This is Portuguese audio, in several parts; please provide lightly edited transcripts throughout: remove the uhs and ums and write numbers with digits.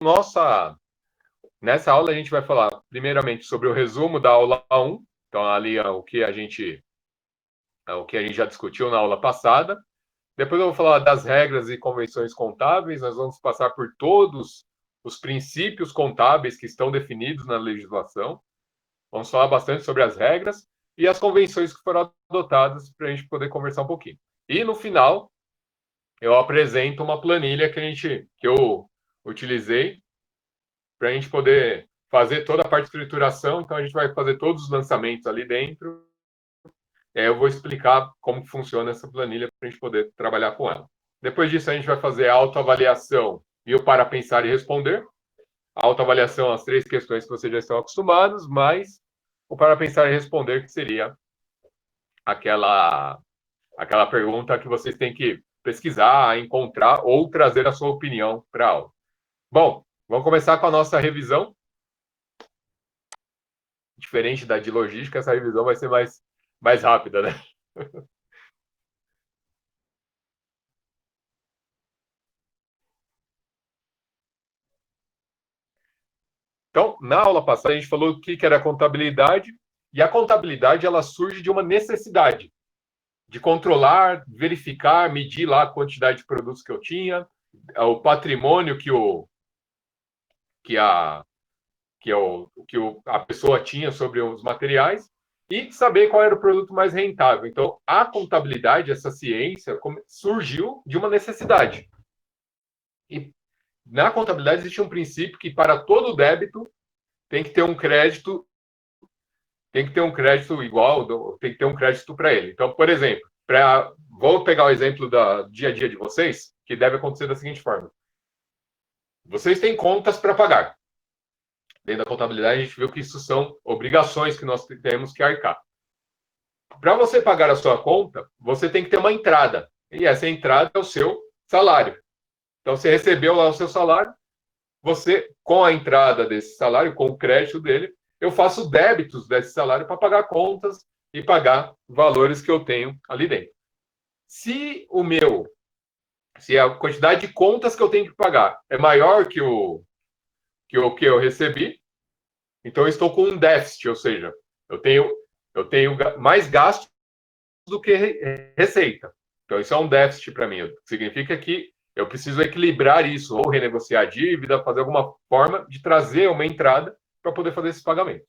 nossa, nessa aula a gente vai falar primeiramente sobre o resumo da aula 1, então ali o que a gente já discutiu na aula passada. Depois eu vou falar das regras e convenções contábeis, nós vamos passar por todos os princípios contábeis que estão definidos na legislação. Vamos falar bastante sobre as regras e as convenções que foram adotadas para a gente poder conversar um pouquinho. E no final, eu apresento uma planilha que eu utilizei para a gente poder fazer toda a parte de escrituração. Então, a gente vai fazer todos os lançamentos ali dentro. Eu vou explicar como funciona essa planilha para a gente poder trabalhar com ela. Depois disso, a gente vai fazer a autoavaliação e o para pensar e responder. A autoavaliação, as 3 questões que vocês já estão acostumados, mais o para pensar e responder, que seria aquela, aquela pergunta que vocês têm que pesquisar, encontrar ou trazer a sua opinião para a aula. Bom, vamos começar com a nossa revisão. Diferente da de logística, essa revisão vai ser mais rápida, né? Então, na aula passada, a gente falou o que era a contabilidade, e a contabilidade ela surge de uma necessidade de controlar, verificar, medir lá a quantidade de produtos que eu tinha, o patrimônio que a, a pessoa tinha sobre os materiais e saber qual era o produto mais rentável. Então, a contabilidade, essa ciência, surgiu de uma necessidade. E na contabilidade existe um princípio que para todo débito tem que ter um crédito, tem que ter um crédito igual, tem que ter um crédito para ele. Então, por exemplo, vou pegar o exemplo do dia a dia de vocês, que deve acontecer da seguinte forma: vocês têm contas para pagar. Dentro da contabilidade, a gente viu que isso são obrigações que nós temos que arcar. Para você pagar a sua conta, você tem que ter uma entrada. E essa entrada é o seu salário. Então, você recebeu lá o seu salário, você, com a entrada desse salário, com o crédito dele, eu faço débitos desse salário para pagar contas e pagar valores que eu tenho ali dentro. Se se a quantidade de contas que eu tenho que pagar é maior que que eu recebi, então eu estou com um déficit, ou seja, eu tenho mais gastos do que receita. Então isso é um déficit para mim. Significa que eu preciso equilibrar isso, ou renegociar a dívida, fazer alguma forma de trazer uma entrada para poder fazer esse pagamento.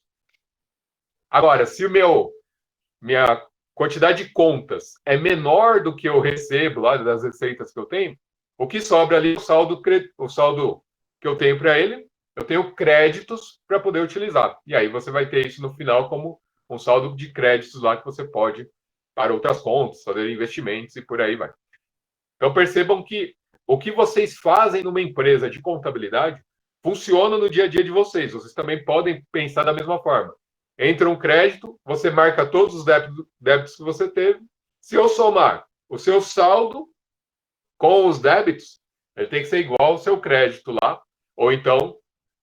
Agora, se minha quantidade de contas é menor do que eu recebo lá das receitas que eu tenho, o que sobra ali é o saldo que eu tenho para ele, eu tenho créditos para poder utilizar. E aí você vai ter isso no final como um saldo de créditos lá que você pode para outras contas, fazer investimentos e por aí vai. Então percebam que o que vocês fazem numa empresa de contabilidade funciona no dia a dia de vocês. Vocês também podem pensar da mesma forma. Entra um crédito, você marca todos os débitos que você teve. Se eu somar o seu saldo com os débitos, ele tem que ser igual ao seu crédito lá. Ou então,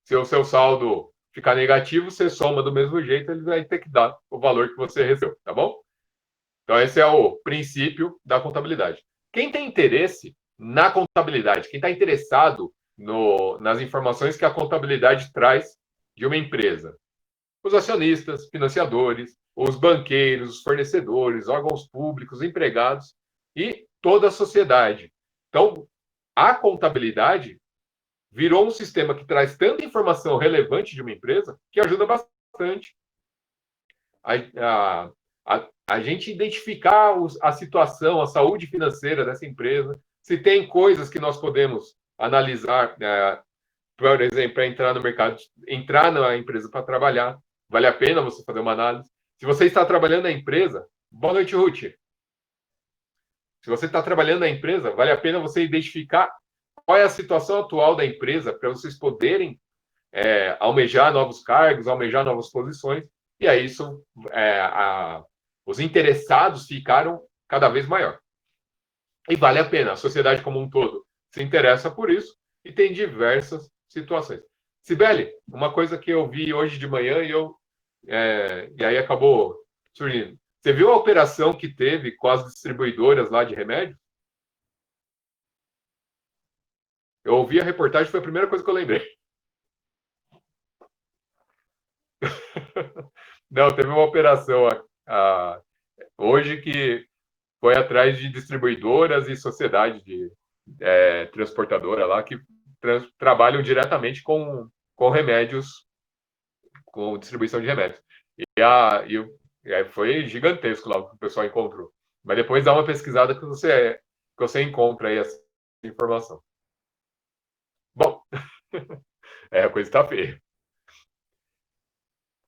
se o seu saldo ficar negativo, você soma do mesmo jeito, ele vai ter que dar o valor que você recebeu, tá bom? Então, esse é o princípio da contabilidade. Quem tem interesse na contabilidade, quem está interessado nas informações que a contabilidade traz de uma empresa, os acionistas, financiadores, os banqueiros, os fornecedores, órgãos públicos, empregados e toda a sociedade. Então, a contabilidade virou um sistema que traz tanta informação relevante de uma empresa que ajuda bastante a gente identificar a situação, a saúde financeira dessa empresa, se tem coisas que nós podemos analisar, por exemplo, para entrar no mercado, entrar na empresa para trabalhar, vale a pena você fazer uma análise. Se você está trabalhando na empresa, boa noite, Ruth. Se você está trabalhando na empresa, vale a pena você identificar qual é a situação atual da empresa para vocês poderem almejar novos cargos, almejar novas posições, e aí isso, os interessados ficaram cada vez maior. E vale a pena, a sociedade como um todo se interessa por isso e tem diversas situações. Sibeli, uma coisa que eu vi hoje de manhã e aí acabou surgindo. Você viu a operação que teve com as distribuidoras lá de remédio? Eu ouvi a reportagem, foi a primeira coisa que eu lembrei. Não, teve uma operação hoje que foi atrás de distribuidoras e sociedade de transportadora lá que trabalham diretamente com remédios, com distribuição de remédios. E aí foi gigantesco lá o que o pessoal encontrou. Mas depois dá uma pesquisada que você encontra aí essa informação. Bom, a coisa está feia.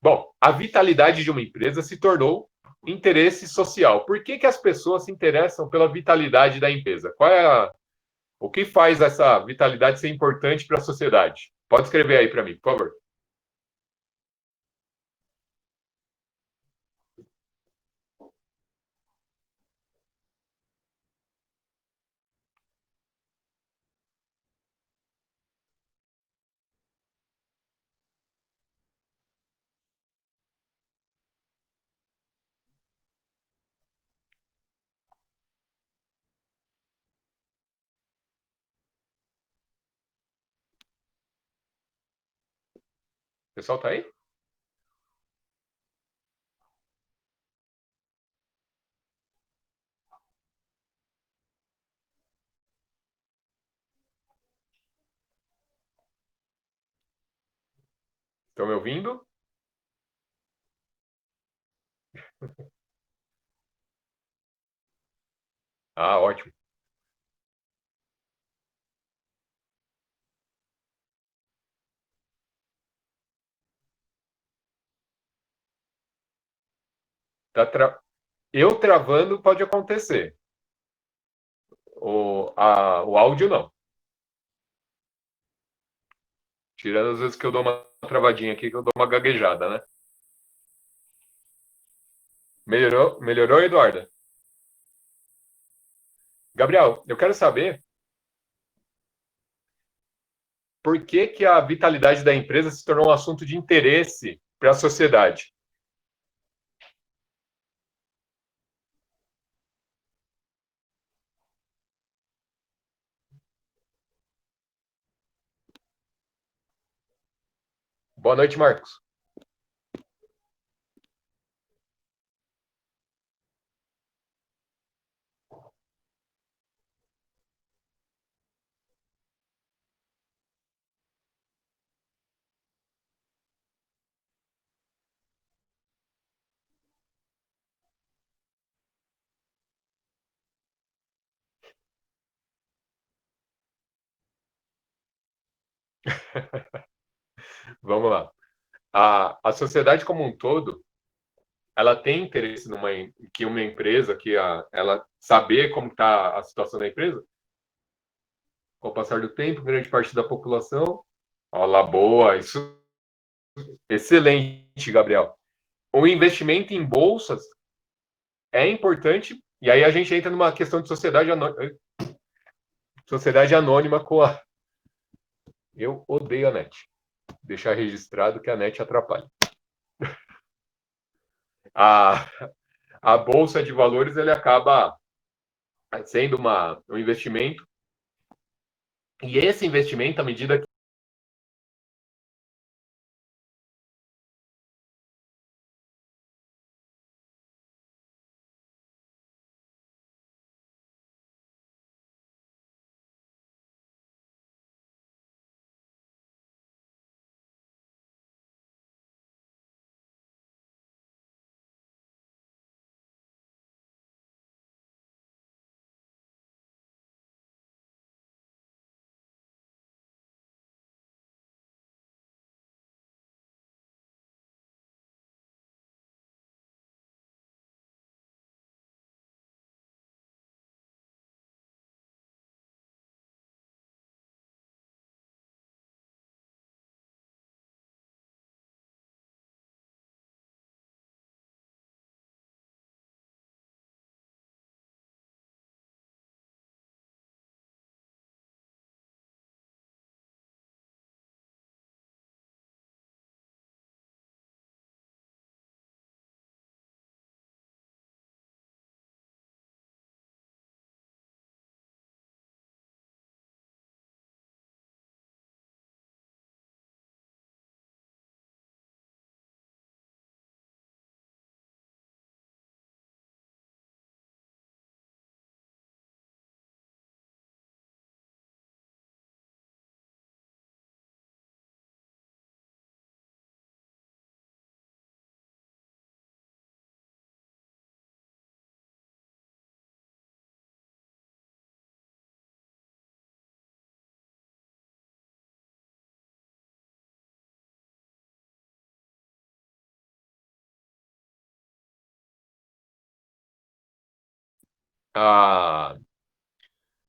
Bom, a vitalidade de uma empresa se tornou interesse social. Por que as pessoas se interessam pela vitalidade da empresa? O que faz essa vitalidade ser importante para a sociedade? Pode escrever aí para mim, por favor. O pessoal está aí? Estão me ouvindo? Ah, ótimo. Eu travando pode acontecer. O áudio não. Tirando as vezes que eu dou uma travadinha aqui, que eu dou uma gaguejada, né? Melhorou, Eduarda? Gabriel, eu quero saber por que a vitalidade da empresa se tornou um assunto de interesse para a sociedade. Boa noite, Marcos. Vamos lá. A sociedade como um todo, ela tem interesse que uma empresa, ela saber como está a situação da empresa, com o passar do tempo, grande parte da população. Olá, boa, isso excelente, Gabriel. O investimento em bolsas é importante, e aí a gente entra numa questão de sociedade anônima com a. Eu odeio a net. Deixar registrado que a net atrapalha. A, a bolsa de valores ele acaba sendo um investimento, e esse investimento, à medida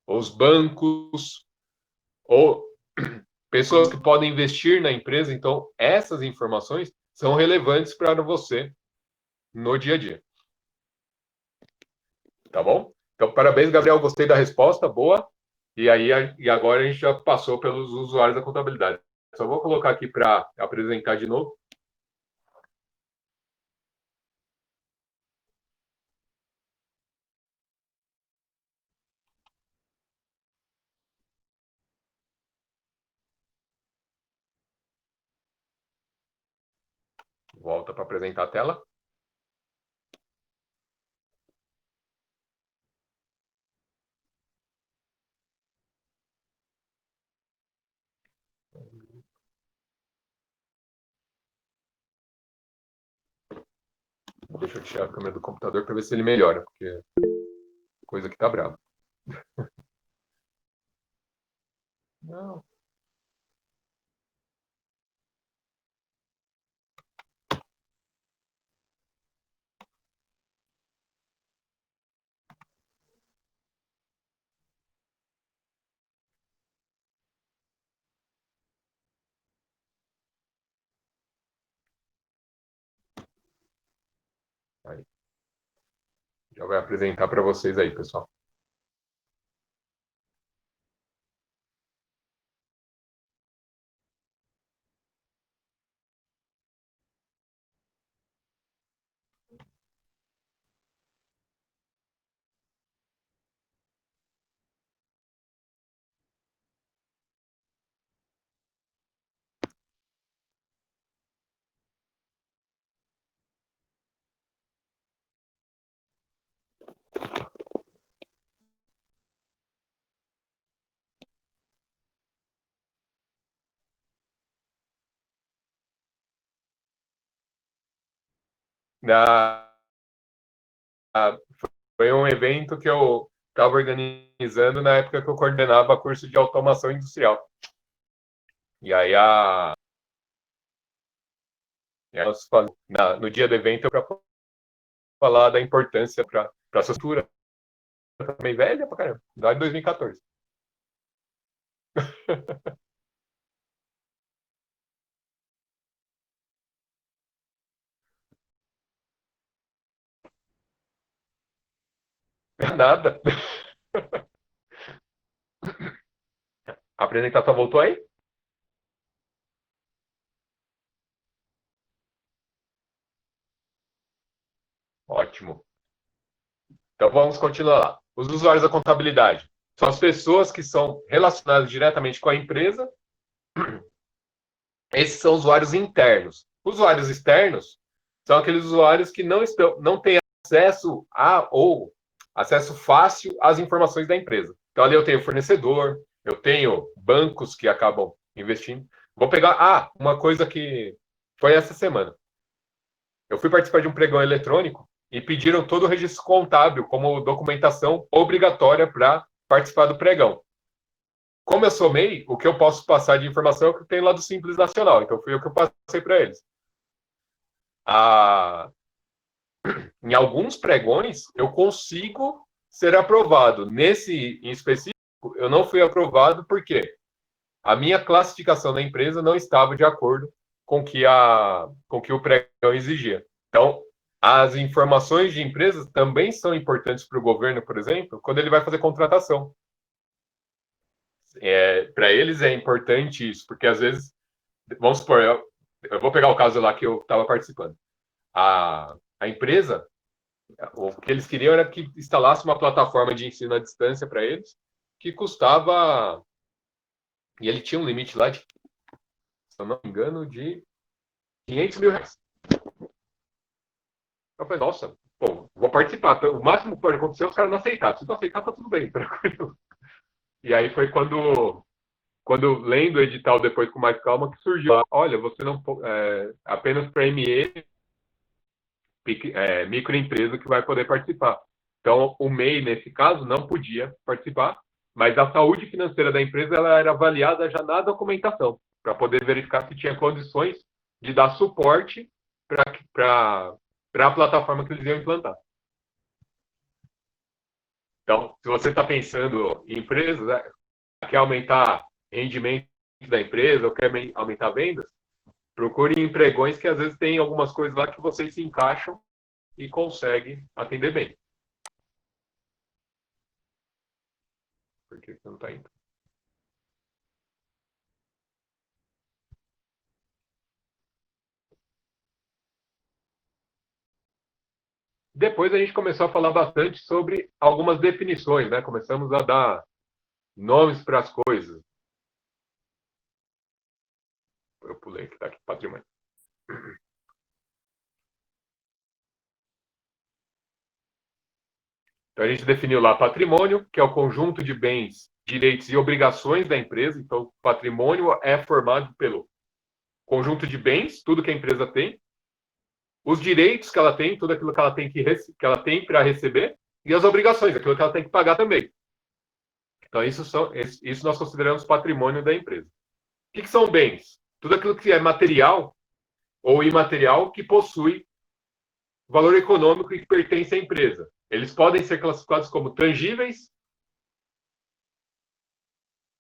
os bancos, ou pessoas que podem investir na empresa. Então, essas informações são relevantes para você no dia a dia. Tá bom? Então, parabéns, Gabriel. Gostei da resposta, boa. E agora a gente já passou pelos usuários da contabilidade. Só vou colocar aqui para apresentar de novo. Volta para apresentar a tela. Deixa eu tirar a câmera do computador para ver se ele melhora, porque coisa que tá brava. Não. Aí. Já vai apresentar para vocês aí, pessoal. Na, Foi um evento que eu estava organizando na época que eu coordenava curso de automação industrial. E aí no dia do evento para falar da importância para a estrutura também velha pra caramba, lá de 2014. Nada. A apresentação voltou aí? Ótimo. Então vamos continuar lá. Os usuários da contabilidade são as pessoas que são relacionadas diretamente com a empresa. Esses são usuários internos. Usuários externos são aqueles usuários que não têm acesso a ou acesso fácil às informações da empresa. Então ali eu tenho fornecedor, eu tenho bancos que acabam investindo. Vou pegar uma coisa que foi essa semana. Eu fui participar de um pregão eletrônico e pediram todo o registro contábil como documentação obrigatória para participar do pregão. Como eu sou MEI, o que eu posso passar de informação é o que tem lá do Simples Nacional. Então, fui eu que eu passei para eles. Ah, em alguns pregões, eu consigo ser aprovado. Nesse em específico, eu não fui aprovado porque a minha classificação da empresa não estava de acordo com que o pregão exigia. Então, as informações de empresas também são importantes para o governo, por exemplo, quando ele vai fazer contratação. Para eles é importante isso, porque às vezes, vamos supor, eu vou pegar o caso lá que eu estava participando. A empresa, o que eles queriam era que instalasse uma plataforma de ensino à distância para eles, que custava. E ele tinha um limite lá de, se eu não me engano, de R$ 500 mil. Eu falei, nossa, bom, vou participar. O máximo que pode acontecer é os caras não aceitarem. Se não aceitar, tá tudo bem, tranquilo. E aí foi quando lendo o edital depois com mais calma, que surgiu. Olha, você não apenas para ME, microempresa que vai poder participar. Então, o MEI, nesse caso, não podia participar, mas a saúde financeira da empresa ela era avaliada já na documentação, para poder verificar se tinha condições de dar suporte para a plataforma que eles iam implantar. Então, se você está pensando em empresas, quer aumentar rendimento da empresa ou quer aumentar vendas, procure em pregões que às vezes tem algumas coisas lá que vocês se encaixam e conseguem atender bem. Por que você não está indo? Depois a gente começou a falar bastante sobre algumas definições, né? Começamos a dar nomes para as coisas. Eu pulei que está aqui, patrimônio. Então a gente definiu lá patrimônio, que é o conjunto de bens, direitos e obrigações da empresa. Então, patrimônio é formado pelo conjunto de bens, tudo que a empresa tem, os direitos que ela tem, tudo aquilo que ela tem para receber, e as obrigações, aquilo que ela tem que pagar também. Então, isso nós consideramos patrimônio da empresa. O que são bens? Tudo aquilo que é material ou imaterial que possui valor econômico e que pertence à empresa. Eles podem ser classificados como tangíveis,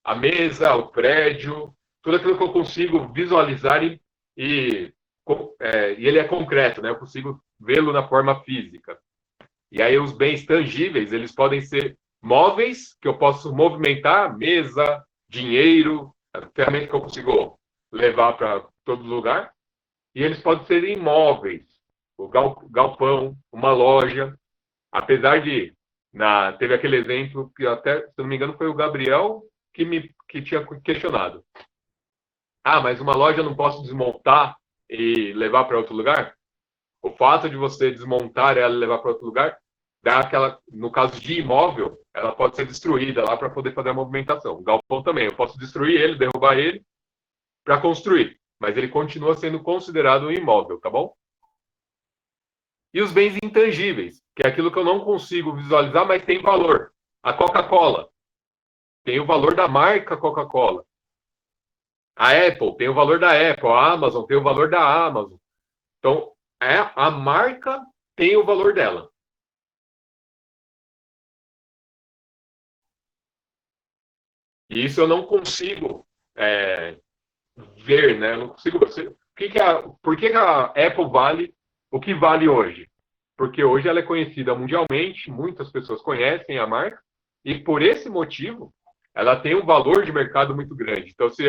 a mesa, o prédio, tudo aquilo que eu consigo visualizar e ele é concreto, né? Eu consigo vê-lo na forma física. E aí os bens tangíveis, eles podem ser móveis, que eu posso movimentar, mesa, dinheiro, ferramenta que eu consigo levar para todo lugar. E eles podem ser imóveis, o galpão, uma loja. Apesar de, teve aquele exemplo que até, se não me engano, foi o Gabriel que tinha questionado. Ah, mas uma loja eu não posso desmontar e levar para outro lugar? O fato de você desmontar ela e levar para outro lugar, dá aquela, no caso de imóvel, ela pode ser destruída lá para poder fazer a movimentação. O galpão também, eu posso destruir ele, derrubar ele para construir, mas ele continua sendo considerado um imóvel, tá bom? E os bens intangíveis, que é aquilo que eu não consigo visualizar, mas tem valor. A Coca-Cola tem o valor da marca Coca-Cola. A Apple tem o valor da Apple, a Amazon tem o valor da Amazon. Então, a marca tem o valor dela. E isso eu não consigo ver, né? Eu não consigo. Por que a Apple vale o que vale hoje? Porque hoje ela é conhecida mundialmente, muitas pessoas conhecem a marca, e por esse motivo ela tem um valor de mercado muito grande. Então, se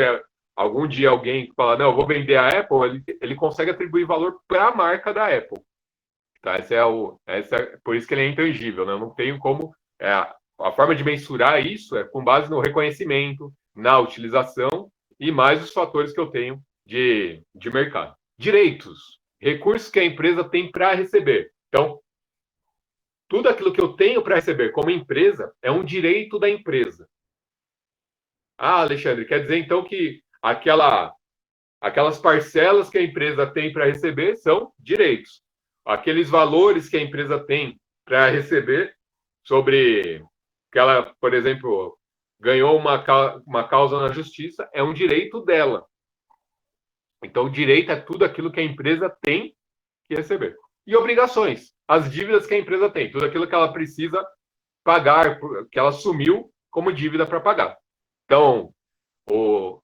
algum dia alguém falar, não, eu vou vender a Apple, ele consegue atribuir valor para a marca da Apple. Tá? Por isso que ele é intangível, né? Eu não tenho como. A forma de mensurar isso é com base no reconhecimento, na utilização e mais os fatores que eu tenho de mercado. Direitos, recursos que a empresa tem para receber. Então, tudo aquilo que eu tenho para receber como empresa é um direito da empresa. Ah, Alexandre, quer dizer então que aquelas parcelas que a empresa tem para receber são direitos. Aqueles valores que a empresa tem para receber sobre que ela, por exemplo, ganhou uma causa na justiça, é um direito dela. Então, o direito é tudo aquilo que a empresa tem que receber. E obrigações, as dívidas que a empresa tem, tudo aquilo que ela precisa pagar, que ela assumiu como dívida para pagar. Então,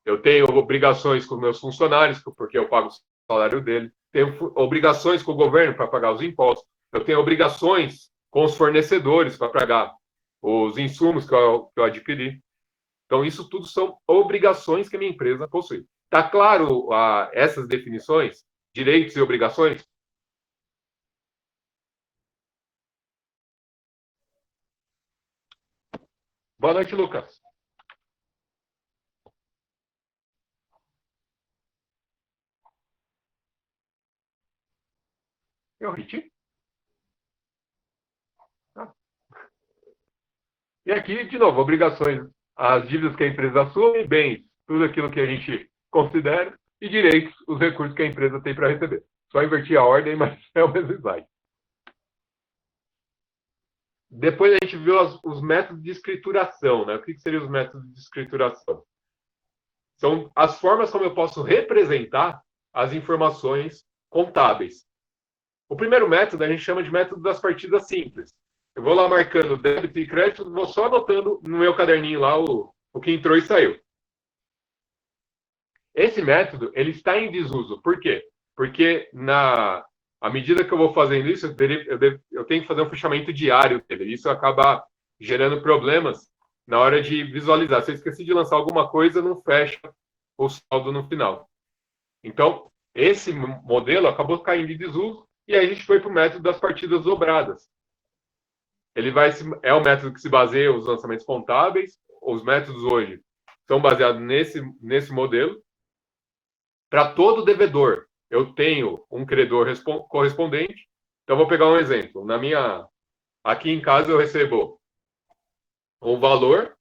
eu tenho obrigações com meus funcionários, porque eu pago o salário dele, tenho obrigações com o governo para pagar os impostos, eu tenho obrigações com os fornecedores para pagar os insumos que eu adquiri. Então, isso tudo são obrigações que a minha empresa possui. Está claro essas definições, direitos e obrigações? Boa noite, Lucas. Eu repeti? Ah. E aqui, de novo, obrigações, as dívidas que a empresa assume, bens, tudo aquilo que a gente considera, e direitos, os recursos que a empresa tem para receber. Só invertir a ordem, mas é o mesmo slide. Depois a gente viu os métodos de escrituração, né? O que seriam os métodos de escrituração? São as formas como eu posso representar as informações contábeis. O primeiro método a gente chama de método das partidas simples. Eu vou lá marcando débito e crédito, vou só anotando no meu caderninho lá o que entrou e saiu. Esse método, ele está em desuso. Por quê? Porque à medida que eu vou fazendo isso, eu tenho que fazer um fechamento diário dele. Isso acaba gerando problemas na hora de visualizar. Se eu esqueci de lançar alguma coisa, não fecha o saldo no final. Então, esse modelo acabou caindo em desuso e aí a gente foi para o método das partidas dobradas. É o método que se baseia os lançamentos contábeis. Os métodos hoje são baseados nesse modelo. Para todo devedor, eu tenho um credor correspondente. Então, vou pegar um exemplo. Aqui em casa, eu recebo um valor,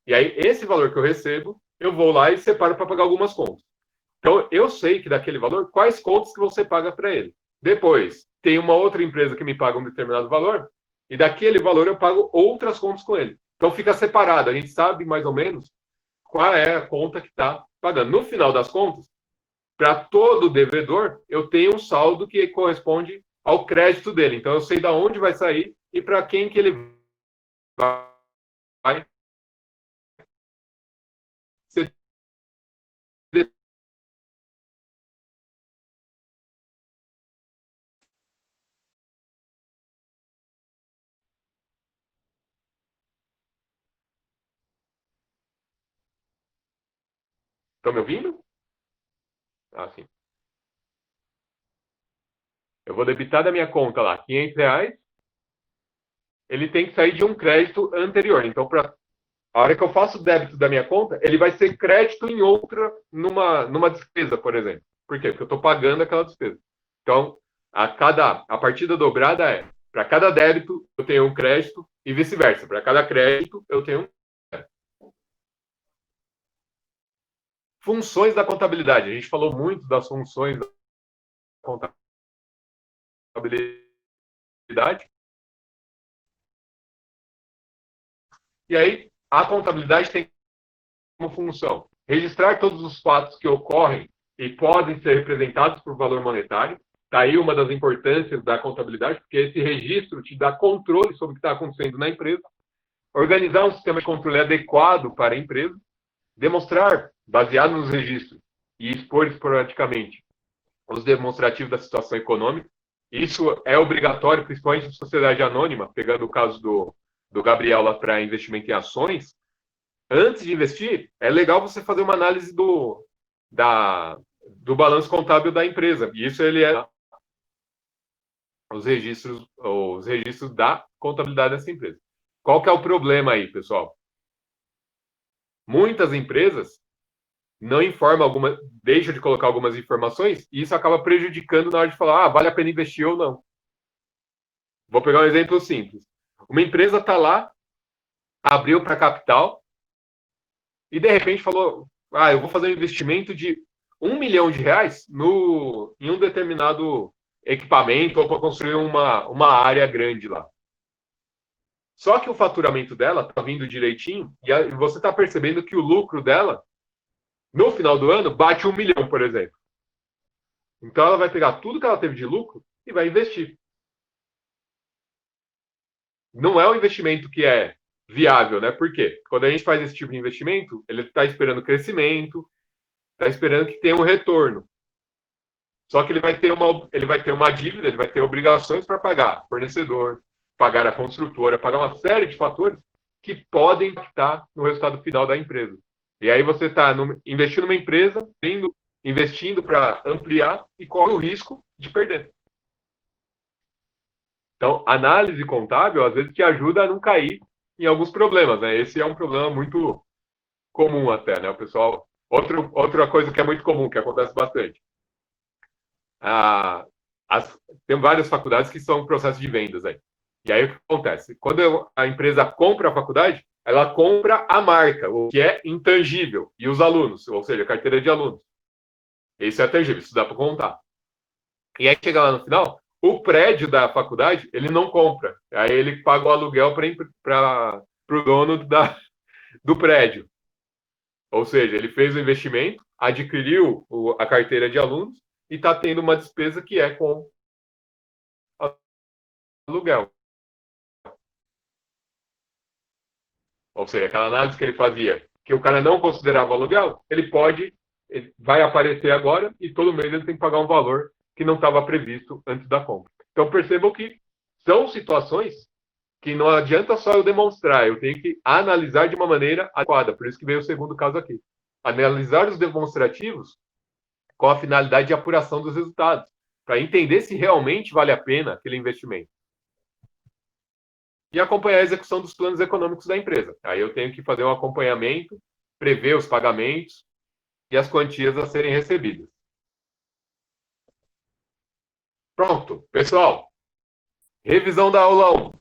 e aí esse valor que eu recebo, eu vou lá e separo para pagar algumas contas. Então, eu sei que daquele valor, quais contas que você paga para ele. Depois, tem uma outra empresa que me paga um determinado valor, e daquele valor eu pago outras contas com ele. Então, fica separado. A gente sabe mais ou menos qual é a conta que está pagando. No final das contas, para todo devedor, eu tenho um saldo que corresponde ao crédito dele. Então, eu sei de onde vai sair e para quem que ele vai ser. Estão me ouvindo? Ah, sim. Eu vou debitar da minha conta lá R$ 500, ele tem que sair de um crédito anterior. Então, a hora que eu faço o débito da minha conta, ele vai ser crédito em outra, numa despesa, por exemplo. Por quê? Porque eu estou pagando aquela despesa. Então, a partida dobrada é, para cada débito, eu tenho um crédito e vice-versa. Para cada crédito, eu tenho um. Funções da contabilidade. A gente falou muito das funções da contabilidade. E aí, a contabilidade tem como função registrar todos os fatos que ocorrem e podem ser representados por valor monetário. Está aí uma das importâncias da contabilidade, porque esse registro te dá controle sobre o que está acontecendo na empresa, organizar um sistema de controle adequado para a empresa, demonstrar, baseado nos registros, e expor esporadicamente os demonstrativos da situação econômica. Isso é obrigatório, principalmente em sociedade anônima, pegando o caso do Gabriel lá para investimento em ações. Antes de investir, é legal você fazer uma análise do balanço contábil da empresa. E isso ele é os registros da contabilidade dessa empresa. Qual que é o problema aí, pessoal? Muitas empresas não informam deixam de colocar algumas informações e isso acaba prejudicando na hora de falar, vale a pena investir ou não. Vou pegar um exemplo simples. Uma empresa está lá, abriu para capital e de repente falou, eu vou fazer um investimento de R$ 1 milhão em um determinado equipamento ou para construir uma área grande lá. Só que o faturamento dela está vindo direitinho e você está percebendo que o lucro dela, no final do ano, bate 1 milhão, por exemplo. Então ela vai pegar tudo que ela teve de lucro e vai investir. Não é um investimento que é viável, né? Por quê? Quando a gente faz esse tipo de investimento, ele está esperando crescimento, está esperando que tenha um retorno. Só que ele vai ter uma dívida, ele vai ter obrigações para pagar fornecedor, pagar a construtora, pagar uma série de fatores que podem impactar no resultado final da empresa. E aí você está investindo numa empresa, investindo para ampliar e corre o risco de perder. Então, análise contábil, às vezes, te ajuda a não cair em alguns problemas, né? Esse é um problema muito comum até, né? O pessoal... Outra coisa que é muito comum, que acontece bastante. Tem várias faculdades que são processos de vendas aí. E aí o que acontece? Quando a empresa compra a faculdade, ela compra a marca, o que é intangível, e os alunos, ou seja, a carteira de alunos. Isso é tangível, isso dá para contar. E aí chega lá no final, o prédio da faculdade, ele não compra. Aí ele paga o aluguel para o dono do prédio. Ou seja, ele fez o investimento, adquiriu a carteira de alunos e está tendo uma despesa que é com aluguel. Ou seja, aquela análise que ele fazia, que o cara não considerava aluguel, ele vai aparecer agora e todo mês ele tem que pagar um valor que não estava previsto antes da compra. Então percebam que são situações que não adianta só eu demonstrar, eu tenho que analisar de uma maneira adequada. Por isso que veio o segundo caso aqui. Analisar os demonstrativos com a finalidade de apuração dos resultados, para entender se realmente vale a pena aquele investimento. E acompanhar a execução dos planos econômicos da empresa. Aí eu tenho que fazer um acompanhamento, prever os pagamentos e as quantias a serem recebidas. Pronto, pessoal. Revisão da aula 1.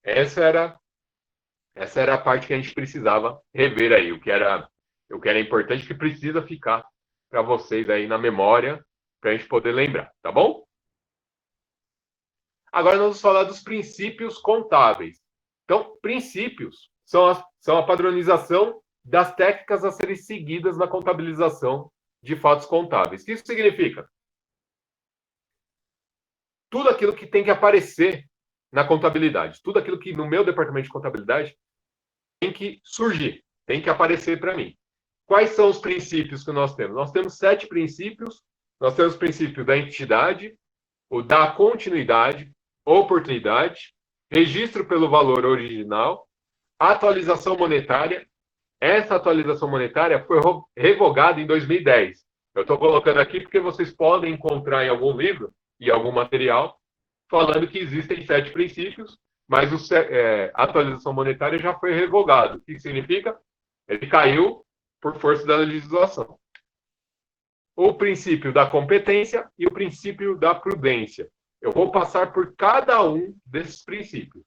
Essa era a parte que a gente precisava rever aí, o que era importante, que precisa ficar para vocês aí na memória, para a gente poder lembrar, tá bom? Agora nós vamos falar dos princípios contábeis. Então, princípios são a padronização das técnicas a serem seguidas na contabilização de fatos contábeis. O que isso significa? Tudo aquilo que tem que aparecer na contabilidade, tudo aquilo que no meu departamento de contabilidade tem que surgir, tem que aparecer para mim. Quais são os princípios que nós temos? Nós temos 7 princípios. Nós temos o princípio da entidade, o da continuidade, oportunidade, registro pelo valor original, atualização monetária. Essa atualização monetária foi revogada em 2010. Eu estou colocando aqui porque vocês podem encontrar em algum livro e algum material falando que existem 7 princípios, mas a atualização monetária já foi revogado. O que significa? Ele caiu por força da legislação. O princípio da competência e o princípio da prudência. Eu vou passar por cada um desses princípios.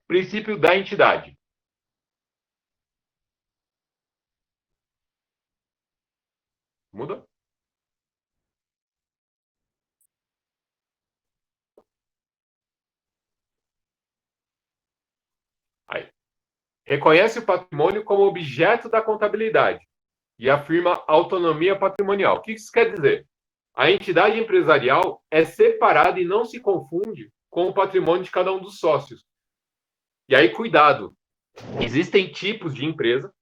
Princípio da entidade. Muda? Aí. Reconhece o patrimônio como objeto da contabilidade e afirma autonomia patrimonial. O que isso quer dizer? A entidade empresarial é separada e não se confunde com o patrimônio de cada um dos sócios. E aí, cuidado. Existem tipos de empresa,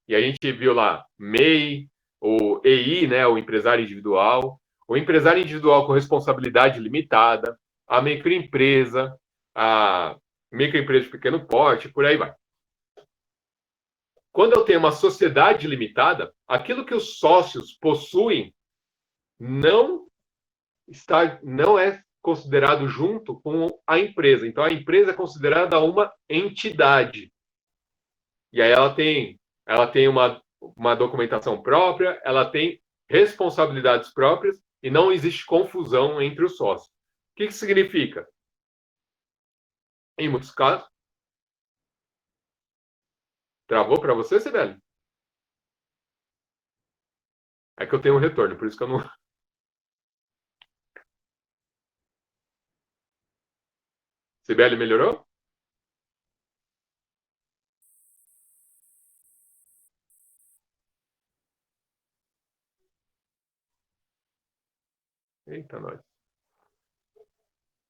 e a gente viu lá MEI, o EI, né, o empresário individual, o empresário individual com responsabilidade limitada, a microempresa de pequeno porte, por aí vai. Quando eu tenho uma sociedade limitada, aquilo que os sócios possuem não é considerado junto com a empresa. Então, a empresa é considerada uma entidade. E aí ela tem uma documentação própria, ela tem responsabilidades próprias e não existe confusão entre os sócios. O que isso significa? Em muitos casos. Travou para você, Sibeli? É que eu tenho um retorno, por isso que eu não. Sibeli, melhorou? Eita, nós.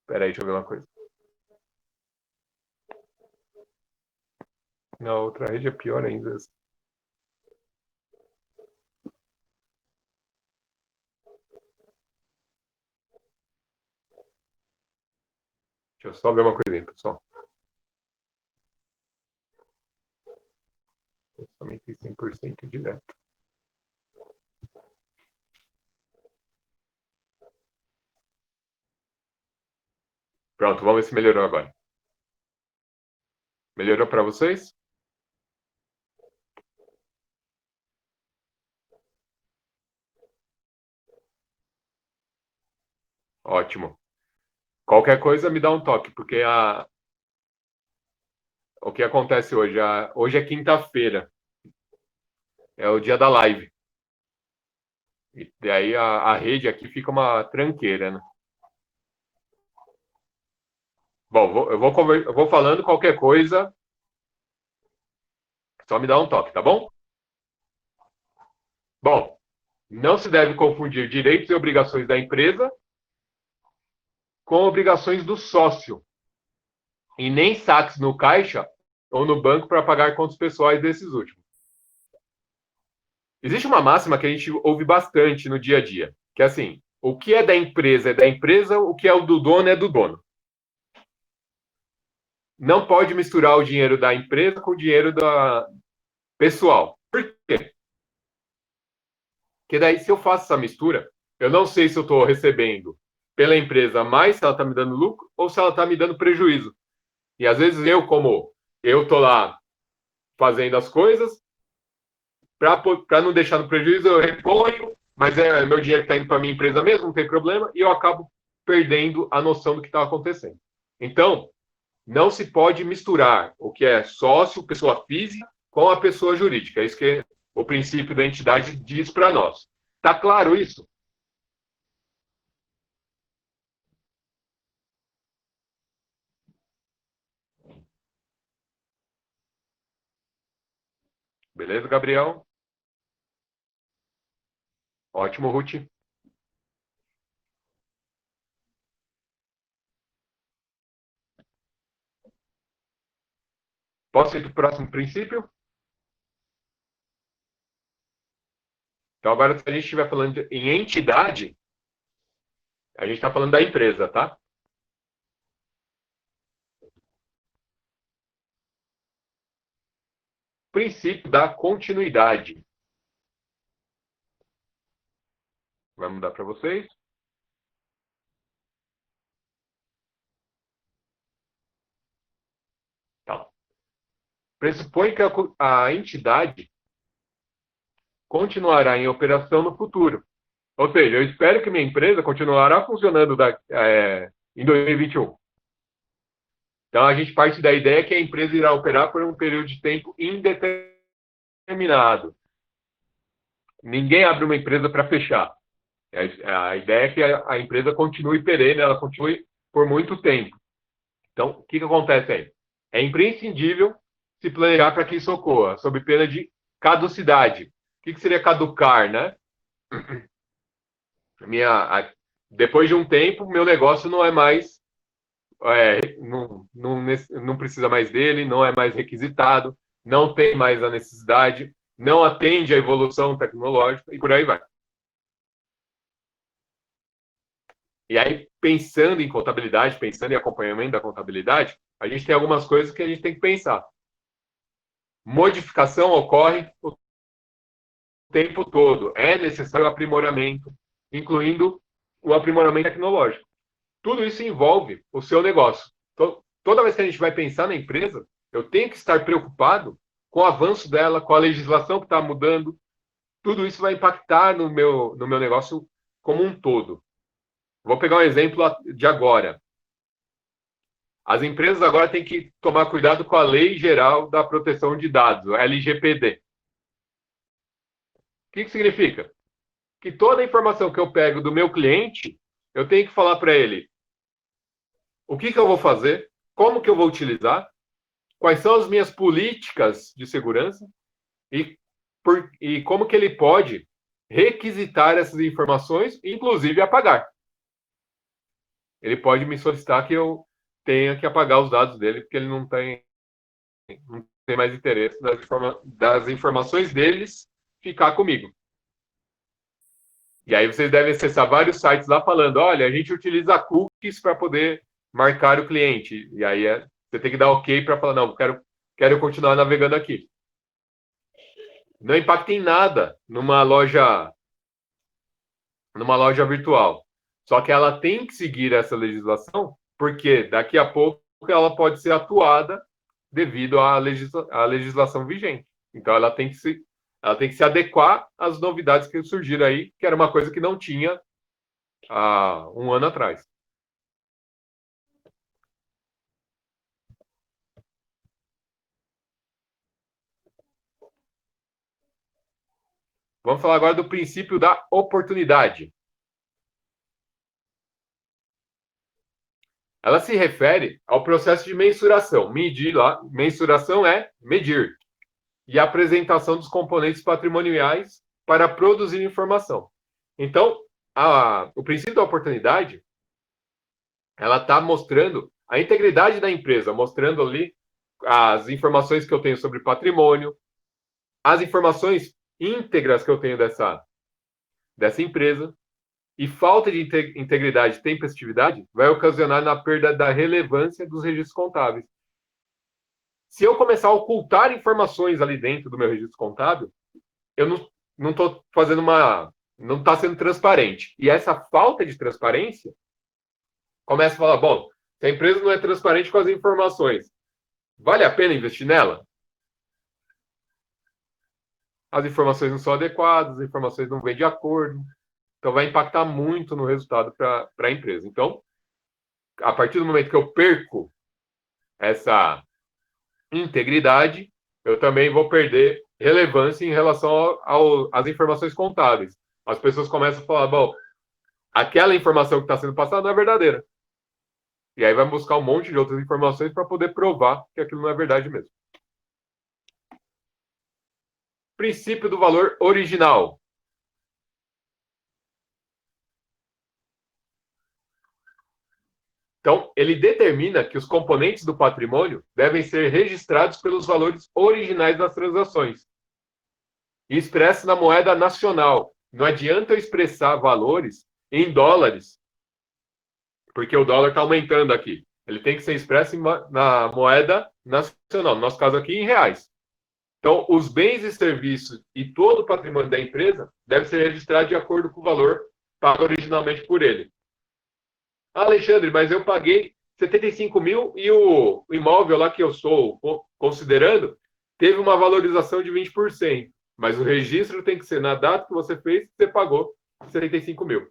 Espera aí, deixa eu ver uma coisa. Na outra rede é pior ainda. Deixa eu só ver uma coisinha, pessoal. Somente 100% direto. Pronto, vamos ver se melhorou agora. Melhorou para vocês? Ótimo. Qualquer coisa me dá um toque, porque o que acontece hoje? Hoje é quinta-feira. É o dia da live. E daí a rede aqui fica uma tranqueira, né? Bom, eu vou falando qualquer coisa. Só me dá um toque, tá bom? Bom, não se deve confundir direitos e obrigações da empresa com obrigações do sócio e nem saques no caixa ou no banco para pagar contas pessoais desses últimos. Existe uma máxima que a gente ouve bastante no dia a dia, que é assim: o que é da empresa, o que é do dono é do dono. Não pode misturar o dinheiro da empresa com o dinheiro da pessoal. Por quê? Porque daí, se eu faço essa mistura, eu não sei se eu estou recebendo pela empresa mais se ela está me dando lucro ou se ela está me dando prejuízo. E às vezes como eu estou lá fazendo as coisas, para não deixar no prejuízo, eu reponho, mas é meu dinheiro que está indo para a minha empresa mesmo, não tem problema, e eu acabo perdendo a noção do que está acontecendo. Então, não se pode misturar o que é sócio, pessoa física, com a pessoa jurídica. É isso que o princípio da entidade diz para nós. Tá claro isso? Beleza, Gabriel? Ótimo, Ruth. Posso ir para o próximo princípio? Então, agora, se a gente estiver falando em entidade, a gente está falando da empresa, tá? Princípio da continuidade. Vai mudar para vocês? Tá. Pressupõe que a entidade continuará em operação no futuro. Ou seja, eu espero que minha empresa continuará funcionando em 2021. Então, a gente parte da ideia que a empresa irá operar por um período de tempo indeterminado. Ninguém abre uma empresa para fechar. A ideia é que a empresa continue perene, ela continue por muito tempo. Então, o que acontece aí? É imprescindível se planejar para que isso ocorra, sob pena de caducidade. O que seria caducar, né? Depois de um tempo, meu negócio não é mais, não precisa mais dele, não é mais requisitado, não tem mais a necessidade, não atende à evolução tecnológica e por aí vai. E aí, pensando em contabilidade, pensando em acompanhamento da contabilidade, a gente tem algumas coisas que a gente tem que pensar. Modificação ocorre o tempo todo. É necessário aprimoramento, incluindo o aprimoramento tecnológico. Tudo isso envolve o seu negócio. Então, toda vez que a gente vai pensar na empresa, eu tenho que estar preocupado com o avanço dela, com a legislação que está mudando. Tudo isso vai impactar no meu negócio como um todo. Vou pegar um exemplo de agora. As empresas agora têm que tomar cuidado com a Lei Geral da Proteção de Dados, o LGPD. O que significa? Que toda a informação que eu pego do meu cliente, eu tenho que falar para ele o que eu vou fazer, como que eu vou utilizar, quais são as minhas políticas de segurança e como que ele pode requisitar essas informações, inclusive apagar. Ele pode me solicitar que eu tenha que apagar os dados dele, porque ele não tem mais interesse das informações deles ficar comigo. E aí vocês devem acessar vários sites lá falando, olha, a gente utiliza cookies para poder marcar o cliente. E aí você tem que dar ok para falar, não, quero continuar navegando aqui. Não impacta em nada numa loja virtual. Só que ela tem que seguir essa legislação, porque daqui a pouco ela pode ser atuada devido à legislação vigente. Então ela tem que se adequar às novidades que surgiram aí, que era uma coisa que não tinha há um ano atrás. Vamos falar agora do princípio da oportunidade. Ela se refere ao processo de mensuração. Mensuração é medir. E a apresentação dos componentes patrimoniais para produzir informação. Então, o princípio da oportunidade ela está mostrando a integridade da empresa, mostrando ali as informações que eu tenho sobre patrimônio, as informações íntegras que eu tenho dessa empresa, e falta de integridade e tempestividade vai ocasionar na perda da relevância dos registros contábeis. Se eu começar a ocultar informações ali dentro do meu registro contábil, eu não estou fazendo não está sendo transparente. E essa falta de transparência começa a falar, bom, se a empresa não é transparente com as informações, vale a pena investir nela? As informações não são adequadas, as informações não vêm de acordo, então vai impactar muito no resultado para a empresa. Então, a partir do momento que eu perco essa integridade, eu também vou perder relevância em relação às informações contábeis. As pessoas começam a falar, bom, aquela informação que está sendo passada não é verdadeira. E aí vai buscar um monte de outras informações para poder provar que aquilo não é verdade mesmo. Princípio do valor original. Então, ele determina que os componentes do patrimônio devem ser registrados pelos valores originais das transações e expressos na moeda nacional. Não adianta eu expressar valores em dólares, porque o dólar está aumentando aqui. Ele tem que ser expresso na moeda nacional, no nosso caso aqui, em reais. Então, os bens e serviços e todo o patrimônio da empresa deve ser registrado de acordo com o valor pago originalmente por ele. Alexandre, mas eu paguei 75 mil e o imóvel lá que eu estou considerando teve uma valorização de 20%. Mas o registro tem que ser na data que você fez, que você pagou 75 mil.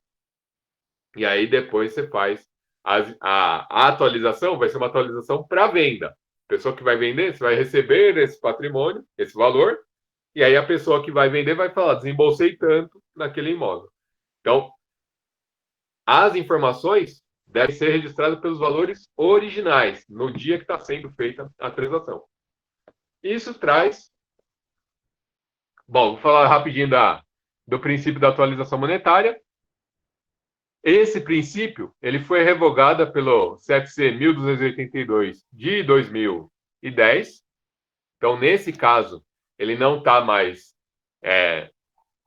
E aí depois você faz a atualização, vai ser uma atualização para venda. A pessoa que vai vender, você vai receber esse patrimônio, esse valor, e aí a pessoa que vai vender vai falar, desembolsei tanto naquele imóvel. Então, as informações devem ser registradas pelos valores originais, no dia que está sendo feita a transação. Isso traz... Bom, vou falar rapidinho do princípio da atualização monetária. Esse princípio ele foi revogado pelo CFC 1282 de 2010. Então, nesse caso, ele não está mais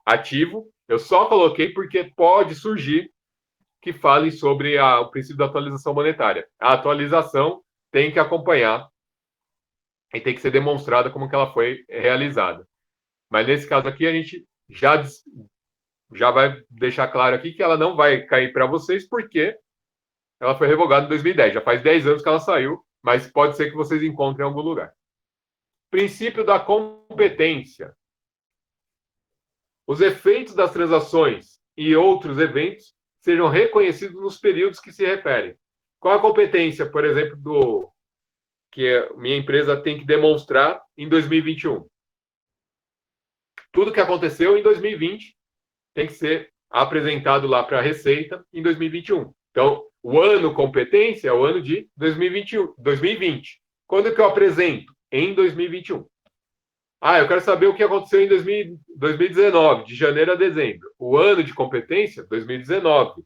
ativo. Eu só coloquei porque pode surgir que fale sobre o princípio da atualização monetária. A atualização tem que acompanhar e tem que ser demonstrada como que ela foi realizada. Mas nesse caso aqui, a gente já vai deixar claro aqui que ela não vai cair para vocês, porque ela foi revogada em 2010. Já faz 10 anos que ela saiu, mas pode ser que vocês encontrem em algum lugar. Princípio da competência. Os efeitos das transações e outros eventos sejam reconhecidos nos períodos que se referem. Qual a competência, por exemplo, que a minha empresa tem que demonstrar em 2021? Tudo que aconteceu em 2020 tem que ser apresentado lá para a Receita em 2021. Então, o ano competência é o ano de 2020. Quando que eu apresento? Em 2021. Eu quero saber o que aconteceu em 2019, de janeiro a dezembro. O ano de competência, 2019.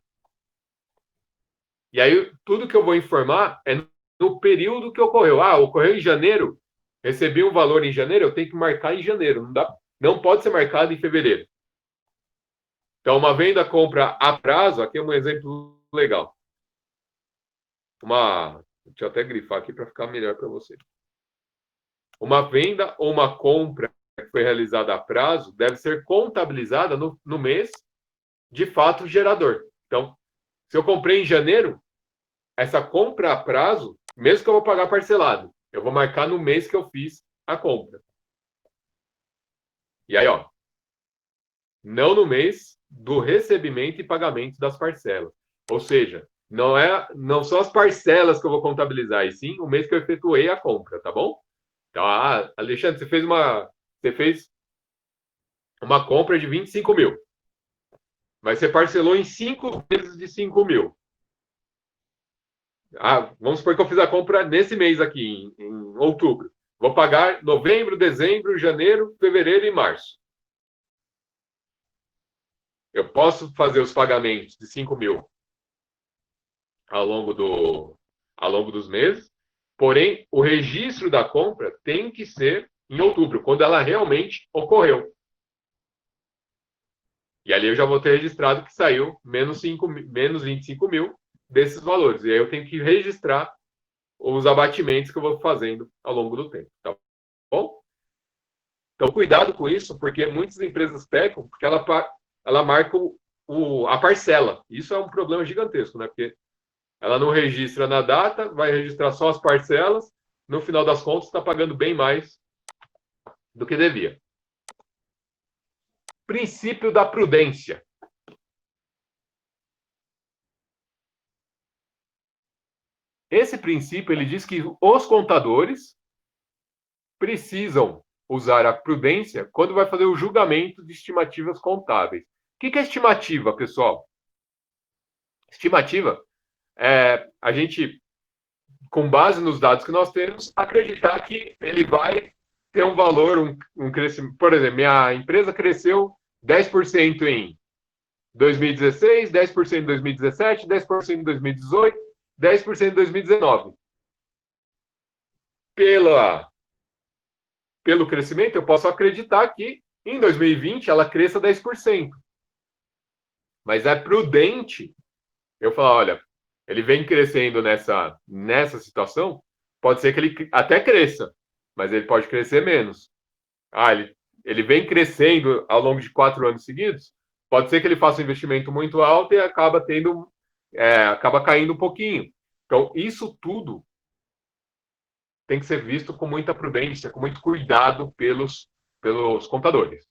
E aí, tudo que eu vou informar é no período que ocorreu. Ocorreu em janeiro, recebi um valor em janeiro, eu tenho que marcar em janeiro. Não pode ser marcado em fevereiro. Então, uma venda-compra a prazo, aqui é um exemplo legal. Deixa eu até grifar aqui para ficar melhor para você. Uma venda ou uma compra que foi realizada a prazo deve ser contabilizada no mês de fato gerador. Então, se eu comprei em janeiro, essa compra a prazo, mesmo que eu vou pagar parcelado, eu vou marcar no mês que eu fiz a compra. E aí, não no mês do recebimento e pagamento das parcelas. Ou seja, não são as parcelas que eu vou contabilizar, e sim o mês que eu efetuei a compra, tá bom? Então, Alexandre, você fez uma compra de 25 mil, mas você parcelou em 5 vezes de 5 mil. Vamos supor que eu fiz a compra nesse mês aqui, em outubro. Vou pagar novembro, dezembro, janeiro, fevereiro e março. Eu posso fazer os pagamentos de 5 mil ao longo dos meses. Porém, o registro da compra tem que ser em outubro, quando ela realmente ocorreu. E ali eu já vou ter registrado que saiu menos 25 mil desses valores. E aí eu tenho que registrar os abatimentos que eu vou fazendo ao longo do tempo. Tá bom? Então, cuidado com isso, porque muitas empresas pecam porque ela marca a parcela. Isso é um problema gigantesco, né? Porque ela não registra na data, vai registrar só as parcelas, no final das contas está pagando bem mais do que devia. Princípio da prudência. Esse princípio ele diz que os contadores precisam usar a prudência quando vai fazer o julgamento de estimativas contábeis. O que é estimativa, pessoal? Estimativa é a gente, com base nos dados que nós temos, acreditar que ele vai ter um valor, um crescimento. Por exemplo, minha empresa cresceu 10% em 2016, 10% em 2017, 10% em 2018, 10% em 2019. Pelo crescimento, eu posso acreditar que em 2020 ela cresça 10%. Mas é prudente eu falar, olha, ele vem crescendo nessa situação, pode ser que ele até cresça, mas ele pode crescer menos. Ele vem crescendo ao longo de 4 anos seguidos, pode ser que ele faça um investimento muito alto e acaba caindo um pouquinho. Então, isso tudo tem que ser visto com muita prudência, com muito cuidado pelos contadores.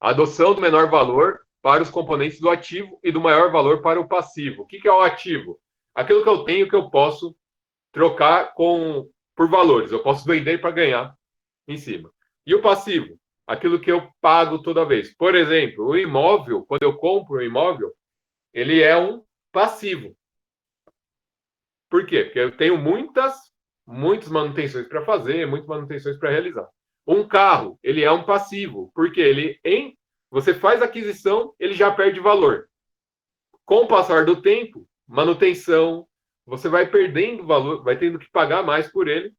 A adoção do menor valor para os componentes do ativo e do maior valor para o passivo. O que é o ativo? Aquilo que eu tenho que eu posso trocar por valores. Eu posso vender para ganhar em cima. E o passivo? Aquilo que eu pago toda vez. Por exemplo, o imóvel, quando eu compro um imóvel, ele é um passivo. Por quê? Porque eu tenho muitas manutenções para fazer, muitas manutenções para realizar. Um carro, ele é um passivo, porque você faz a aquisição, ele já perde valor. Com o passar do tempo, manutenção, você vai perdendo valor, vai tendo que pagar mais por ele.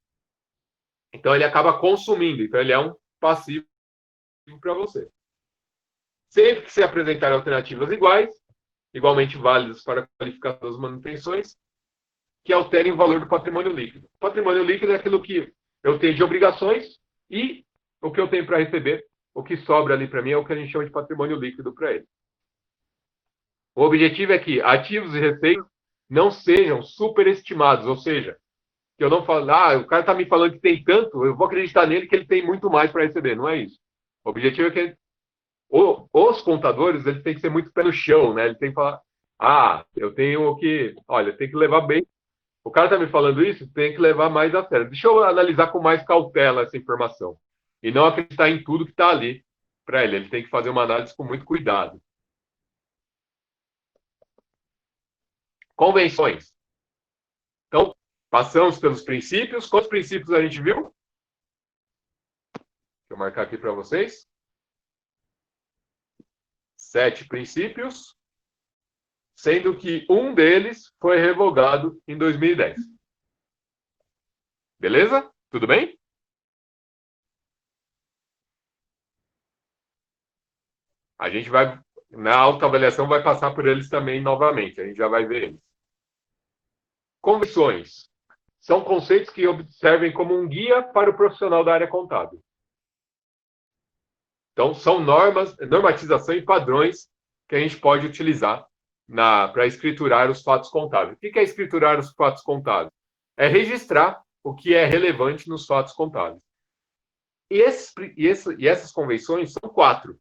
Então ele acaba consumindo, então ele é um passivo para você. Sempre que se apresentar alternativas igualmente válidas para a qualificação das manutenções, que alterem o valor do patrimônio líquido. O patrimônio líquido é aquilo que eu tenho de obrigações e o que eu tenho para receber. O que sobra ali para mim é o que a gente chama de patrimônio líquido para ele. O objetivo é que ativos e receitas não sejam superestimados, ou seja, que eu não falo, o cara está me falando que tem tanto, eu vou acreditar nele que ele tem muito mais para receber. Não é isso. O objetivo é que os contadores eles têm que ser muito pé no chão, né? Ele tem que falar, eu tenho tem que levar bem. O cara está me falando isso, tem que levar mais a sério. Deixa eu analisar com mais cautela essa informação. E não acreditar em tudo que está ali para ele. Ele tem que fazer uma análise com muito cuidado. Convenções. Então, passamos pelos princípios. Quantos princípios a gente viu? Deixa eu marcar aqui para vocês. 7 princípios, sendo que um deles foi revogado em 2010. Beleza? Tudo bem? A gente vai, na autoavaliação, vai passar por eles também novamente. A gente já vai ver eles. Convenções. São conceitos que servem como um guia para o profissional da área contábil. Então, são normatização e padrões que a gente pode utilizar para escriturar os fatos contábeis. O que é escriturar os fatos contábeis? É registrar o que é relevante nos fatos contábeis. E essas convenções são 4.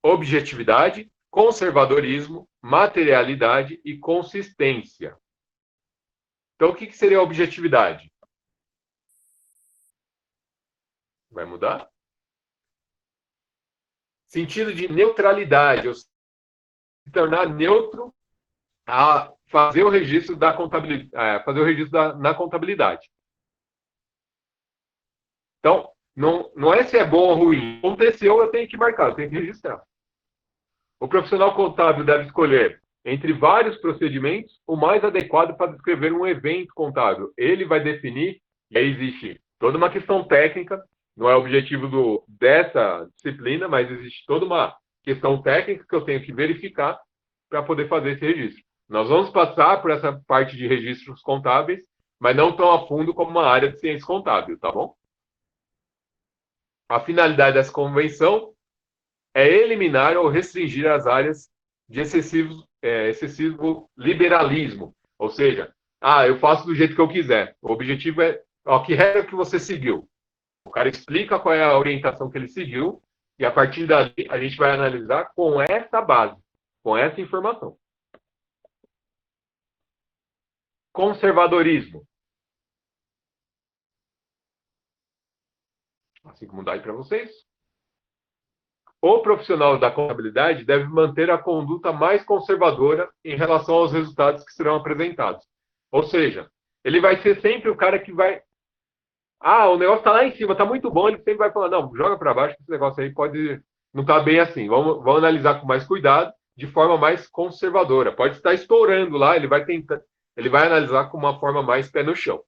Objetividade, conservadorismo, materialidade e consistência. Então, o que seria a objetividade? Vai mudar? Sentido de neutralidade, ou se tornar neutro a fazer o registro da contabilidade, na contabilidade. Então, não é se é bom ou ruim. Aconteceu, eu tenho que marcar, eu tenho que registrar. O profissional contábil deve escolher entre vários procedimentos, o mais adequado para descrever um evento contábil. Ele vai definir, e aí existe toda uma questão técnica, não é o objetivo dessa disciplina, mas existe toda uma questão técnica que eu tenho que verificar para poder fazer esse registro. Nós vamos passar por essa parte de registros contábeis, mas não tão a fundo como uma área de ciência contábil, tá bom? A finalidade dessa convenção é eliminar ou restringir as áreas de excessivo liberalismo. Ou seja, eu faço do jeito que eu quiser. O objetivo é, que regra que você seguiu? O cara explica qual é a orientação que ele seguiu e a partir dali a gente vai analisar com essa base, com essa informação. Conservadorismo. Assim como dá aí para vocês. O profissional da contabilidade deve manter a conduta mais conservadora em relação aos resultados que serão apresentados. Ou seja, ele vai ser sempre o cara que vai. O negócio está lá em cima, está muito bom, ele sempre vai falar, não, joga para baixo, que esse negócio aí pode não estar bem assim. Vamos analisar com mais cuidado, de forma mais conservadora. Pode estar estourando lá, ele vai analisar com uma forma mais pé no chão.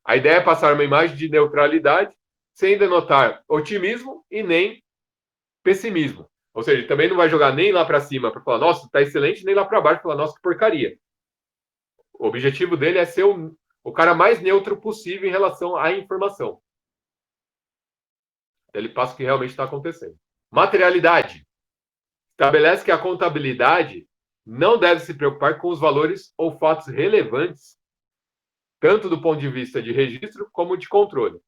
A ideia é passar uma imagem de neutralidade, sem denotar otimismo e nem pessimismo. Ou seja, ele também não vai jogar nem lá para cima para falar, nossa, está excelente, nem lá para baixo para falar, nossa, que porcaria. O objetivo dele é ser o cara mais neutro possível em relação à informação. Ele passa o que realmente está acontecendo. Materialidade. Estabelece que a contabilidade não deve se preocupar com os valores ou fatos relevantes, tanto do ponto de vista de registro como de controle.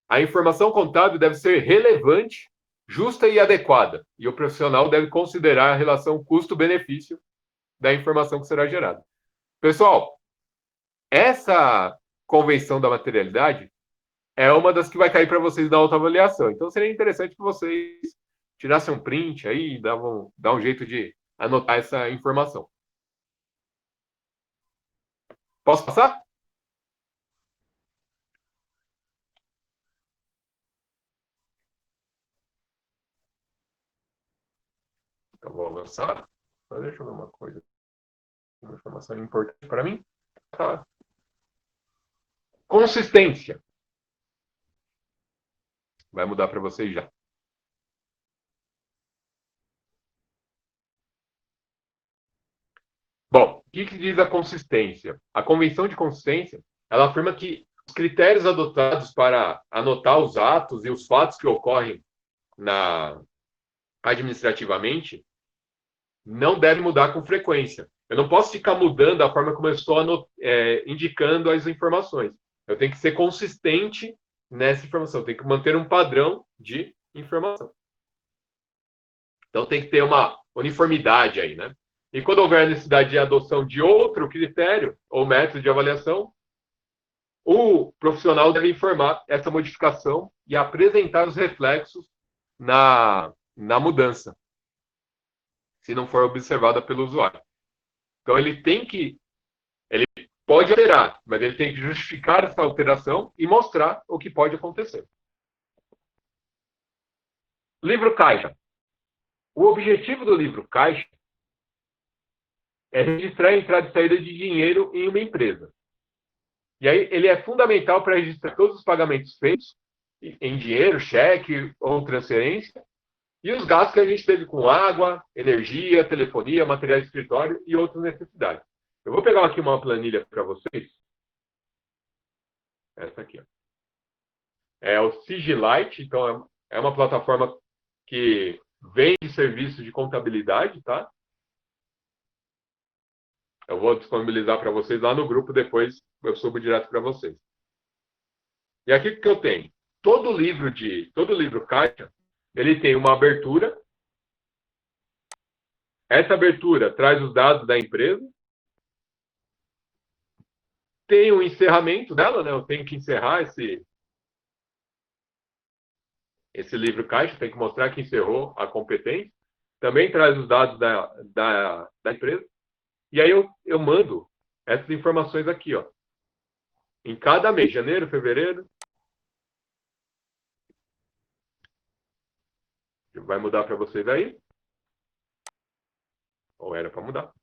A informação contábil deve ser relevante, justa e adequada, e o profissional deve considerar a relação custo-benefício da informação que será gerada. Pessoal, essa convenção da materialidade é uma das que vai cair para vocês na autoavaliação. Então, seria interessante que vocês tirassem um print aí e dar um jeito de anotar essa informação. Posso passar? Então, vou avançar. Só deixa eu ver uma coisa. Uma informação importante para mim. Tá. Consistência. Vai mudar para vocês já. Bom, o que diz a consistência? A Convenção de Consistência, ela afirma que os critérios adotados para anotar os atos e os fatos que ocorrem administrativamente não devem mudar com frequência. Eu não posso ficar mudando a forma como eu estou indicando as informações. Eu tenho que ser consistente nessa informação. Eu tenho que manter um padrão de informação. Então tem que ter uma uniformidade aí, né? E quando houver necessidade de adoção de outro critério ou método de avaliação, o profissional deve informar essa modificação e apresentar os reflexos na mudança, se não for observada pelo usuário. Então ele pode alterar, mas ele tem que justificar essa alteração e mostrar o que pode acontecer. Livro caixa. O objetivo do livro caixa é registrar a entrada e saída de dinheiro em uma empresa. E aí ele é fundamental para registrar todos os pagamentos feitos em dinheiro, cheque ou transferência, e os gastos que a gente teve com água, energia, telefonia, material de escritório e outras necessidades. Eu vou pegar aqui uma planilha para vocês. Essa aqui. Ó. É o Sigilite, então é uma plataforma que vende serviços de contabilidade, tá? Eu vou disponibilizar para vocês lá no grupo, depois eu subo direto para vocês. E aqui o que eu tenho? Todo livro caixa, ele tem uma abertura. Essa abertura traz os dados da empresa. Tem um encerramento dela, né? Eu tenho que encerrar esse livro caixa, tem que mostrar que encerrou a competência. Também traz os dados da empresa. E aí eu mando essas informações aqui, ó. Em cada mês, janeiro, fevereiro. Vai mudar para vocês aí. Ou era para mudar.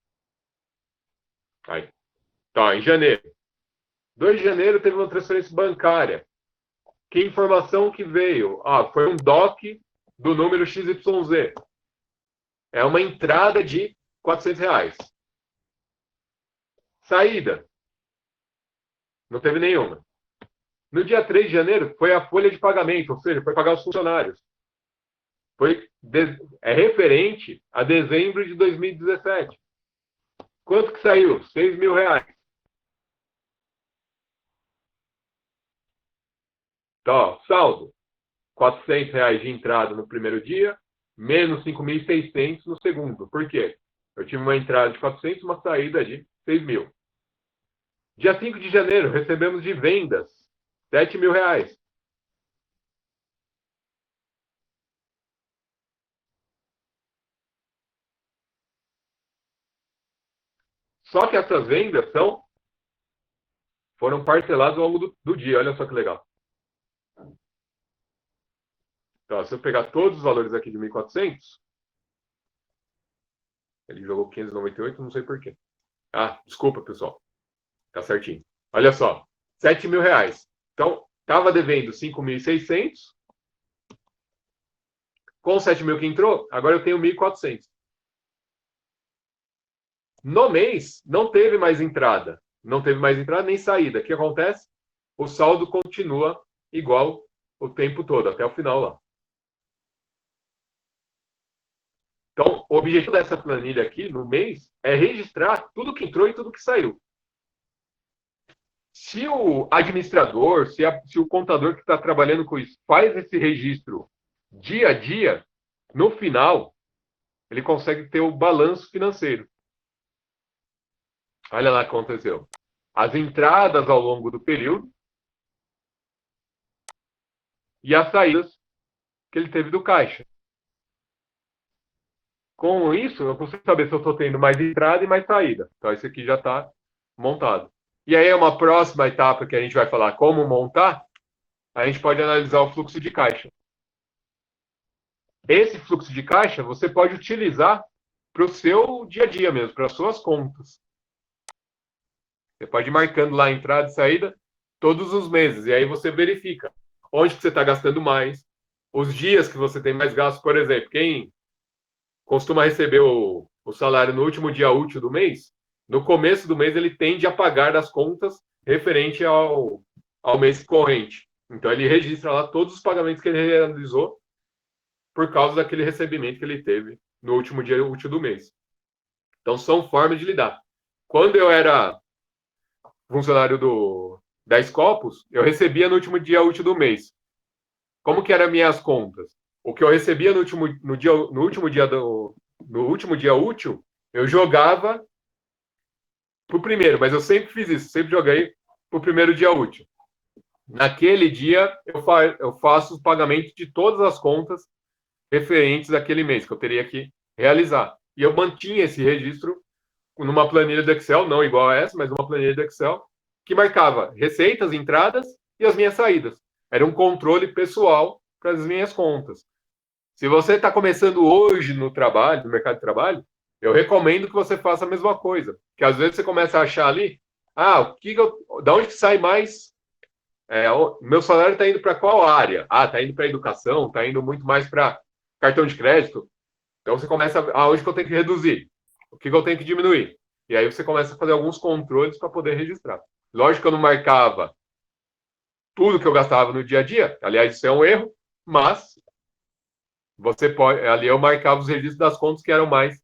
Aí. Tá, em janeiro. 2 de janeiro teve uma transferência bancária. Que informação que veio? Foi um DOC do número XYZ. É uma entrada de R$ 400. Saída. Não teve nenhuma. No dia 3 de janeiro, foi a folha de pagamento, ou seja, foi pagar os funcionários. É referente a dezembro de 2017. Quanto que saiu? R$ 6.000. Então, saldo. R$ 400 de entrada no primeiro dia, menos 5.600 no segundo. Por quê? Eu tive uma entrada de 400, uma saída de 6.000. Dia 5 de janeiro, recebemos de vendas R$ 7.000. Só que essas vendas foram parceladas ao longo do dia. Olha só que legal. Então, se eu pegar todos os valores aqui de 1.400, ele jogou 598, não sei porquê. Desculpa, pessoal. Tá certinho. Olha só, R$ 7.000. Então, estava devendo 5.600. Com 7.000 que entrou, agora eu tenho 1.400. No mês, não teve mais entrada. Não teve mais entrada nem saída. O que acontece? O saldo continua igual o tempo todo, até o final lá. Então, o objetivo dessa planilha aqui, no mês, é registrar tudo que entrou e tudo que saiu. Se o administrador, se o contador que está trabalhando com isso faz esse registro dia a dia, no final, ele consegue ter o balanço financeiro. Olha lá o que aconteceu. As entradas ao longo do período e as saídas que ele teve do caixa. Com isso, eu consigo saber se eu estou tendo mais entrada e mais saída. Então, esse aqui já está montado. E aí, uma próxima etapa que a gente vai falar como montar, a gente pode analisar o fluxo de caixa. Esse fluxo de caixa você pode utilizar para o seu dia a dia mesmo, para as suas contas. Você pode ir marcando lá entrada e saída todos os meses. E aí você verifica onde que você está gastando mais, os dias que você tem mais gastos. Por exemplo, quem costuma receber o salário no último dia útil do mês, no começo do mês ele tende a pagar das contas referente ao mês corrente. Então ele registra lá todos os pagamentos que ele realizou por causa daquele recebimento que ele teve no último dia útil do mês. Então são formas de lidar. Quando eu era funcionário da Scopus, eu recebia no último dia útil do mês. Como que eram minhas contas? O que eu recebia no último dia útil, eu jogava pro primeiro, mas eu sempre fiz isso, sempre joguei pro primeiro dia útil. Naquele dia, eu faço o pagamento de todas as contas referentes àquele mês que eu teria que realizar. E eu mantinha esse registro numa planilha do Excel, não igual a essa, mas uma planilha do Excel, que marcava receitas, entradas e as minhas saídas. Era um controle pessoal para as minhas contas. Se você está começando hoje no trabalho, no mercado de trabalho, eu recomendo que você faça a mesma coisa. Porque às vezes você começa a achar ali, da onde que sai mais? Meu salário está indo para qual área? Está indo para educação, está indo muito mais para cartão de crédito. Então você começa aonde que eu tenho que reduzir? O que eu tenho que diminuir? E aí você começa a fazer alguns controles para poder registrar. Lógico que eu não marcava tudo que eu gastava no dia a dia. Aliás, isso é um erro, mas você pode. Ali eu marcava os registros das contas que eram mais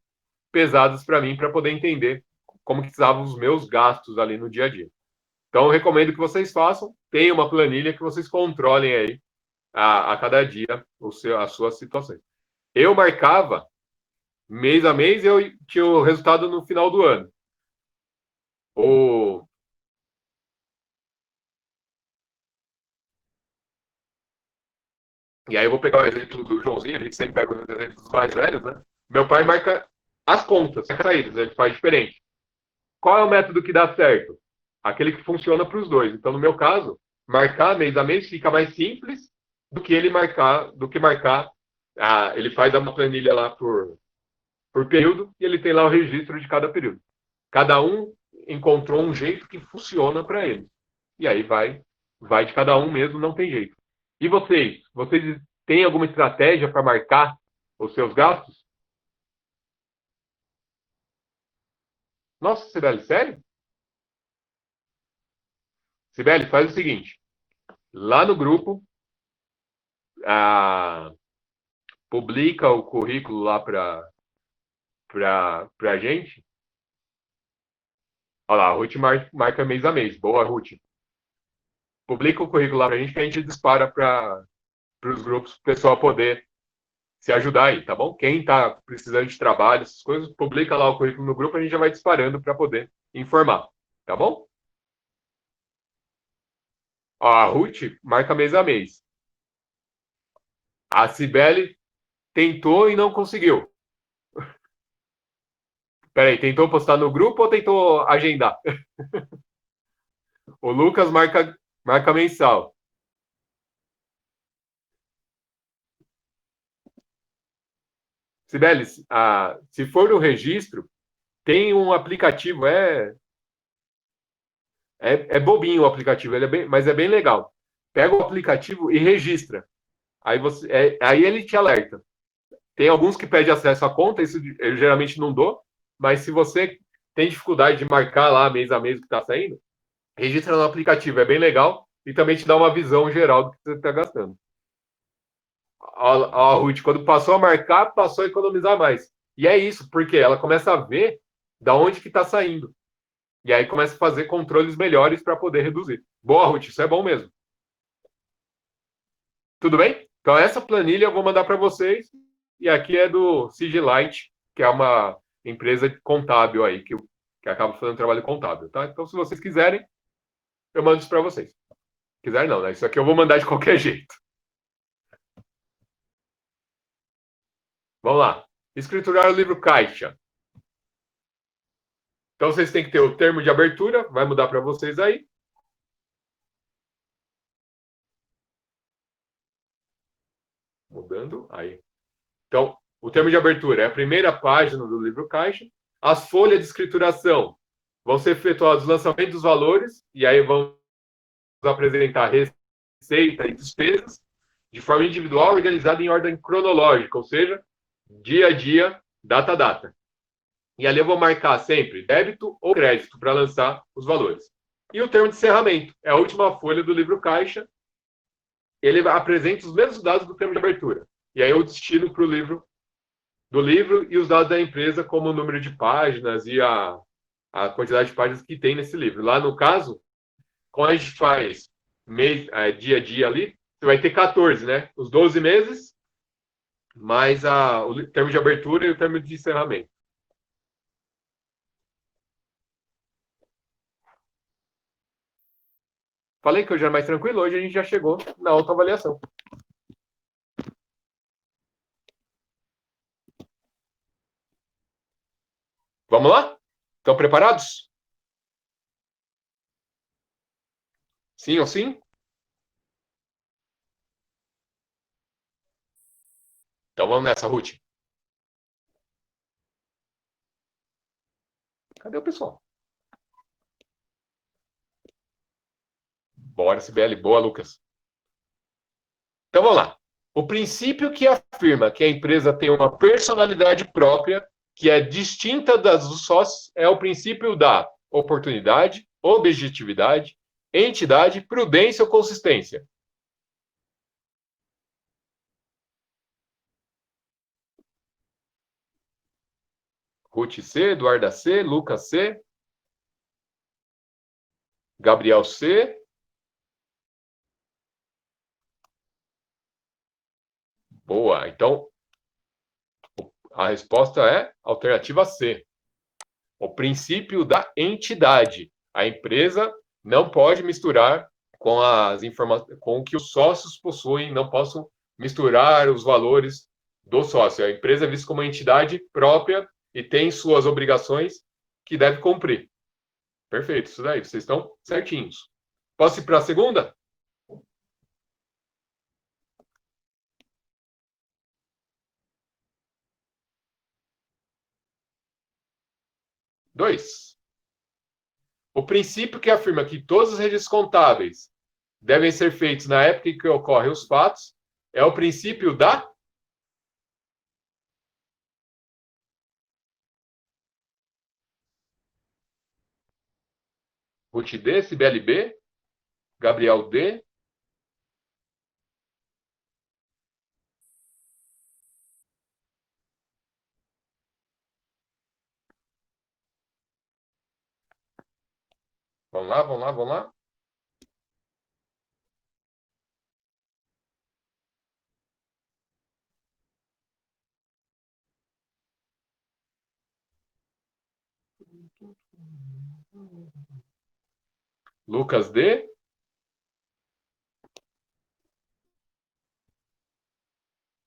pesadas para mim, para poder entender como que estavam os meus gastos ali no dia a dia. Então, eu recomendo que vocês façam. Tenha uma planilha que vocês controlem aí a cada dia as suas situações. Eu marcava mês a mês e eu tinha o resultado no final do ano. E aí eu vou pegar o exemplo do Joãozinho, a gente sempre pega os exemplos dos mais velhos, né? Meu pai marca as contas, as saídas, ele faz diferente. Qual é o método que dá certo? Aquele que funciona para os dois. Então, no meu caso, marcar mês a mês fica mais simples do que marcar. Ele faz uma planilha lá por por período, e ele tem lá o registro de cada período. Cada um encontrou um jeito que funciona para ele. E aí vai de cada um mesmo, não tem jeito. E vocês? Vocês têm alguma estratégia para marcar os seus gastos? Nossa, Sibeli, sério? Sibeli, faz o seguinte. Lá no grupo, ah, publica o currículo lá para a gente. Olha lá, a Ruth marca mês a mês. Boa, Ruth. Publica o currículo lá para a gente que a gente dispara para os grupos, para o pessoal poder se ajudar aí, tá bom? Quem está precisando de trabalho, essas coisas, publica lá o currículo no grupo, a gente já vai disparando para poder informar, tá bom? Ó, a Ruth marca mês a mês. A Cibele tentou e não conseguiu. Peraí, tentou postar no grupo ou tentou agendar? O Lucas marca mensal. Cibele, se for no registro, tem um aplicativo, é bobinho o aplicativo, mas é bem legal. Pega o aplicativo e registra. Aí ele te alerta. Tem alguns que pedem acesso à conta, isso eu geralmente não dou, mas se você tem dificuldade de marcar lá mês a mês o que está saindo, registra no aplicativo, é bem legal e também te dá uma visão geral do que você está gastando. A Ruth, quando passou a marcar, passou a economizar mais. E é isso, porque ela começa a ver da onde que está saindo. E aí começa a fazer controles melhores para poder reduzir. Boa, Ruth, isso é bom mesmo. Tudo bem? Então, essa planilha eu vou mandar para vocês. E aqui é do Sigilite, que é uma empresa contábil aí, que acaba fazendo trabalho contábil, tá? Então, se vocês quiserem, eu mando isso para vocês. Se quiser, não, né? Isso aqui eu vou mandar de qualquer jeito. Vamos lá. Escriturar o livro caixa. Então, vocês têm que ter o termo de abertura, vai mudar para vocês aí. Mudando, aí. Então, o termo de abertura é a primeira página do livro caixa. As folhas de escrituração vão ser efetuados o lançamento dos valores, e aí vamos apresentar receita e despesas de forma individual, organizada em ordem cronológica, ou seja, dia a dia, data a data. E ali eu vou marcar sempre débito ou crédito para lançar os valores. E o termo de encerramento é a última folha do livro caixa. Ele apresenta os mesmos dados do termo de abertura. E aí eu destino para o livro e os dados da empresa, como o número de páginas e a quantidade de páginas que tem nesse livro. Lá no caso, quando a gente faz dia a dia ali, você vai ter 14, né? Os 12 meses, mais o termo de abertura e o termo de encerramento. Falei que hoje era mais tranquilo, hoje a gente já chegou na autoavaliação. Vamos lá? Estão preparados? Sim ou sim? Então vamos nessa, Ruth. Cadê o pessoal? Bora, Sibeli. Boa, Lucas. Então vamos lá. O princípio que afirma que a empresa tem uma personalidade própria, que é distinta das dos sócios, é o princípio da oportunidade, objetividade, entidade, prudência ou consistência. Ruth C, Eduarda C, Lucas C, Gabriel C. Boa. Então, a resposta é alternativa C. O princípio da entidade. A empresa não pode misturar com as informações, com o que os sócios possuem, não possam misturar os valores do sócio. A empresa é vista como uma entidade própria e tem suas obrigações que deve cumprir. Perfeito, isso daí, vocês estão certinhos. Posso ir para a segunda? 2. O princípio que afirma que todos os registros contábeis devem ser feitos na época em que ocorrem os fatos é o princípio da Ruth D, Cibele B, Gabriel D. Vamos lá, vamos lá, vamos lá. Lucas D.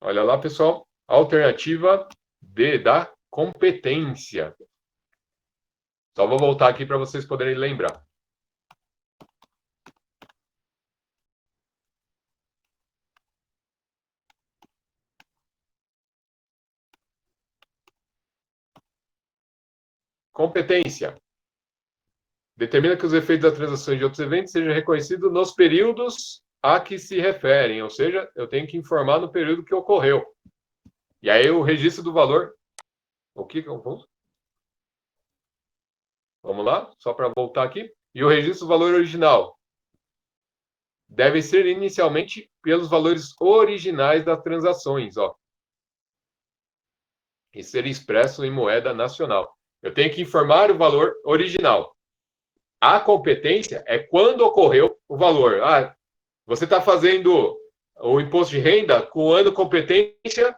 Olha lá, pessoal. Alternativa D, da competência. Só vou voltar aqui para vocês poderem lembrar. Competência. Determina que os efeitos das transações de outros eventos sejam reconhecidos nos períodos a que se referem. Ou seja, eu tenho que informar no período que ocorreu. E aí o registro do valor. O que eu vou? Vamos lá, só para voltar aqui. E o registro do valor original deve ser inicialmente pelos valores originais das transações, ó. E ser expresso em moeda nacional. Eu tenho que informar o valor original. A competência é quando ocorreu o valor. Ah, você está fazendo o imposto de renda com o ano competência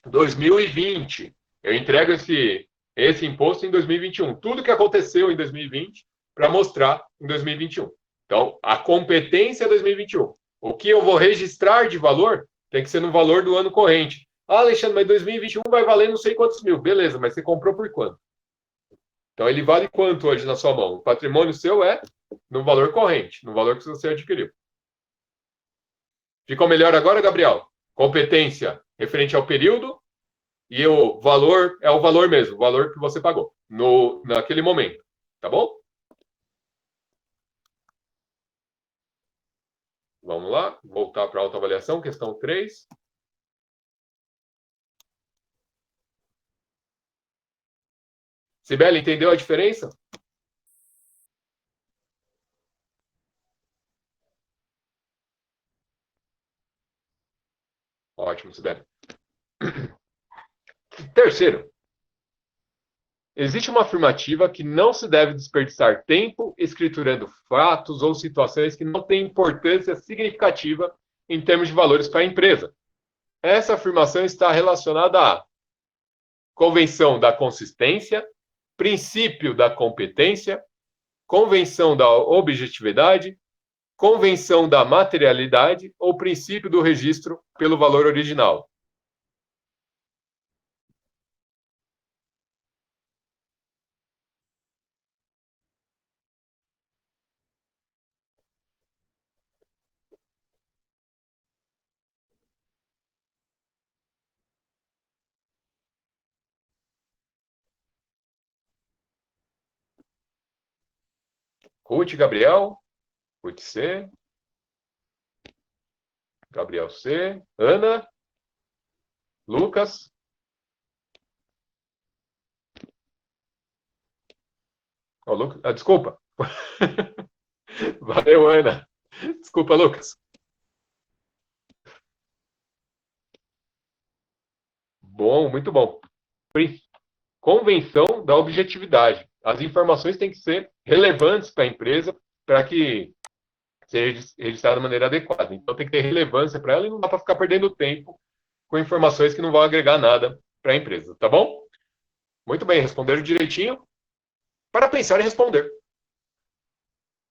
2020. Eu entrego esse imposto em 2021. Tudo que aconteceu em 2020 para mostrar em 2021. Então, a competência é 2021. O que eu vou registrar de valor tem que ser no valor do ano corrente. Ah, Alexandre, mas 2021 vai valer não sei quantos mil. Beleza, mas você comprou por quanto? Então, ele vale quanto hoje na sua mão? O patrimônio seu é no valor corrente, no valor que você adquiriu. Ficou melhor agora, Gabriel? Competência referente ao período e o valor é o valor mesmo, o valor que você pagou naquele momento. Tá bom? Vamos lá, voltar para a autoavaliação, questão 3. Sibeli, entendeu a diferença? Ótimo, Sibeli. Terceiro, existe uma afirmativa que não se deve desperdiçar tempo escriturando fatos ou situações que não têm importância significativa em termos de valores para a empresa. Essa afirmação está relacionada à convenção da consistência, princípio da competência, convenção da objetividade, convenção da materialidade ou princípio do registro pelo valor original. Ruth, Gabriel. Ruth C. Gabriel C. Ana. Lucas. Oh, Lucas. Ah, desculpa. Valeu, Ana. Desculpa, Lucas. Bom, muito bom. Convenção da objetividade. As informações têm que ser relevantes para a empresa para que seja registrada da maneira adequada. Então tem que ter relevância para ela e não dá para ficar perdendo tempo com informações que não vão agregar nada para a empresa, tá bom? Muito bem, responderam direitinho. Para pensar e responder.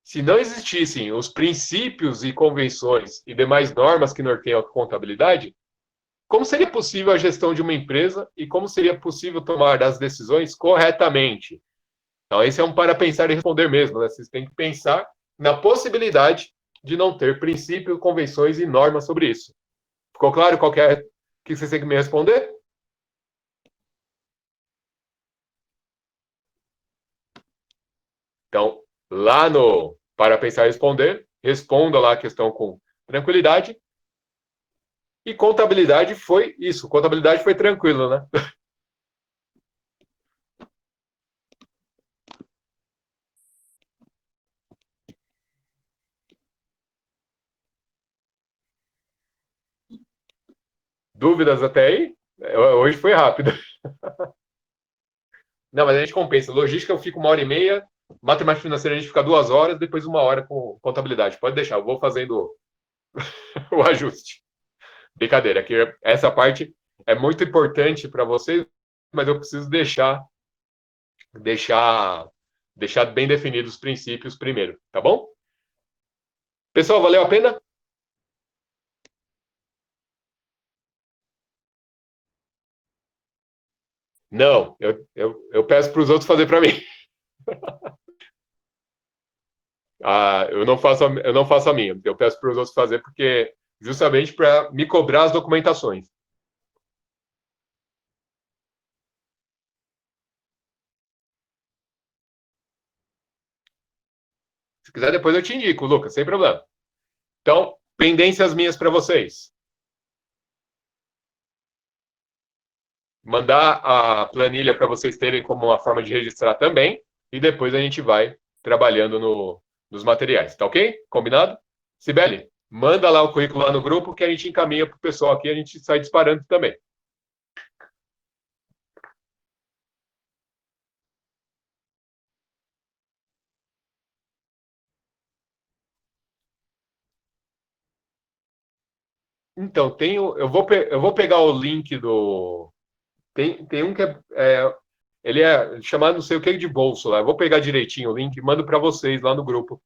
Se não existissem os princípios e convenções e demais normas que norteiam a contabilidade, como seria possível a gestão de uma empresa e como seria possível tomar as decisões corretamente? Então, esse é um para pensar e responder mesmo, né? Vocês têm que pensar na possibilidade de não ter princípios, convenções e normas sobre isso. Ficou claro qual que é que vocês têm que me responder? Então, lá no Para Pensar e Responder, responda lá a questão com tranquilidade. E contabilidade foi isso. Contabilidade foi tranquilo, né? Dúvidas até aí? Hoje foi rápido. Não, mas a gente compensa. Logística eu fico 1h30, matemática financeira a gente fica 2 horas, depois 1 hora com contabilidade. Pode deixar, eu vou fazendo o ajuste. Brincadeira, que essa parte é muito importante para vocês, mas eu preciso deixar, deixar bem definidos os princípios primeiro, tá bom? Pessoal, valeu a pena? Não, eu peço para os outros fazer para mim. Ah, eu não faço a minha. Eu peço para os outros fazer porque justamente para me cobrar as documentações. Se quiser, depois eu te indico, Lucas, sem problema. Então, pendências minhas para vocês. Mandar a planilha para vocês terem como uma forma de registrar também. E depois a gente vai trabalhando nos materiais, tá ok? Combinado? Sibeli, manda lá o currículo lá no grupo que a gente encaminha para o pessoal aqui, a gente sai disparando também. Então, eu vou pegar o link do. Tem um que ele é chamado não sei o que de bolso lá. Eu vou pegar direitinho o link e mando para vocês lá no grupo.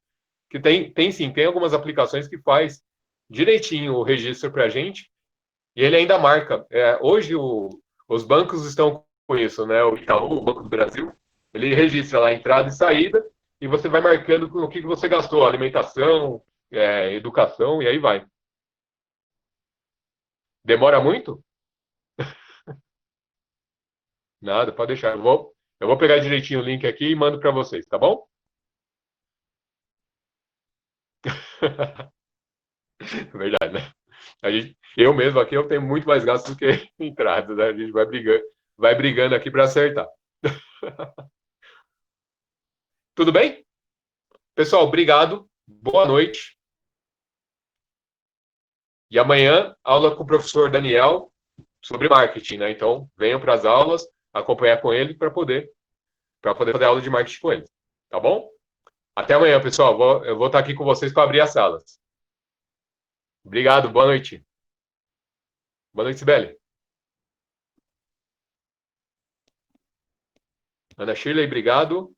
Que tem sim, tem algumas aplicações que faz direitinho o registro para a gente e ele ainda marca. Hoje os bancos estão com isso, né? O Itaú, o Banco do Brasil, ele registra lá a entrada e saída e você vai marcando o que você gastou, alimentação, educação e aí vai. Demora muito? Nada, pode deixar. Eu vou pegar direitinho o link aqui e mando para vocês, tá bom? Verdade, né? Eu mesmo aqui eu tenho muito mais gastos do que entradas, né? A gente vai brigando aqui para acertar. Tudo bem? Pessoal, obrigado. Boa noite. E amanhã, aula com o professor Daniel sobre marketing, né? Então, venham para as aulas, acompanhar com ele para poder fazer aula de marketing com ele. Tá bom? Até amanhã, pessoal. Eu vou estar aqui com vocês para abrir as salas. Obrigado, boa noite. Boa noite, Sibeli. Ana Shirley, obrigado.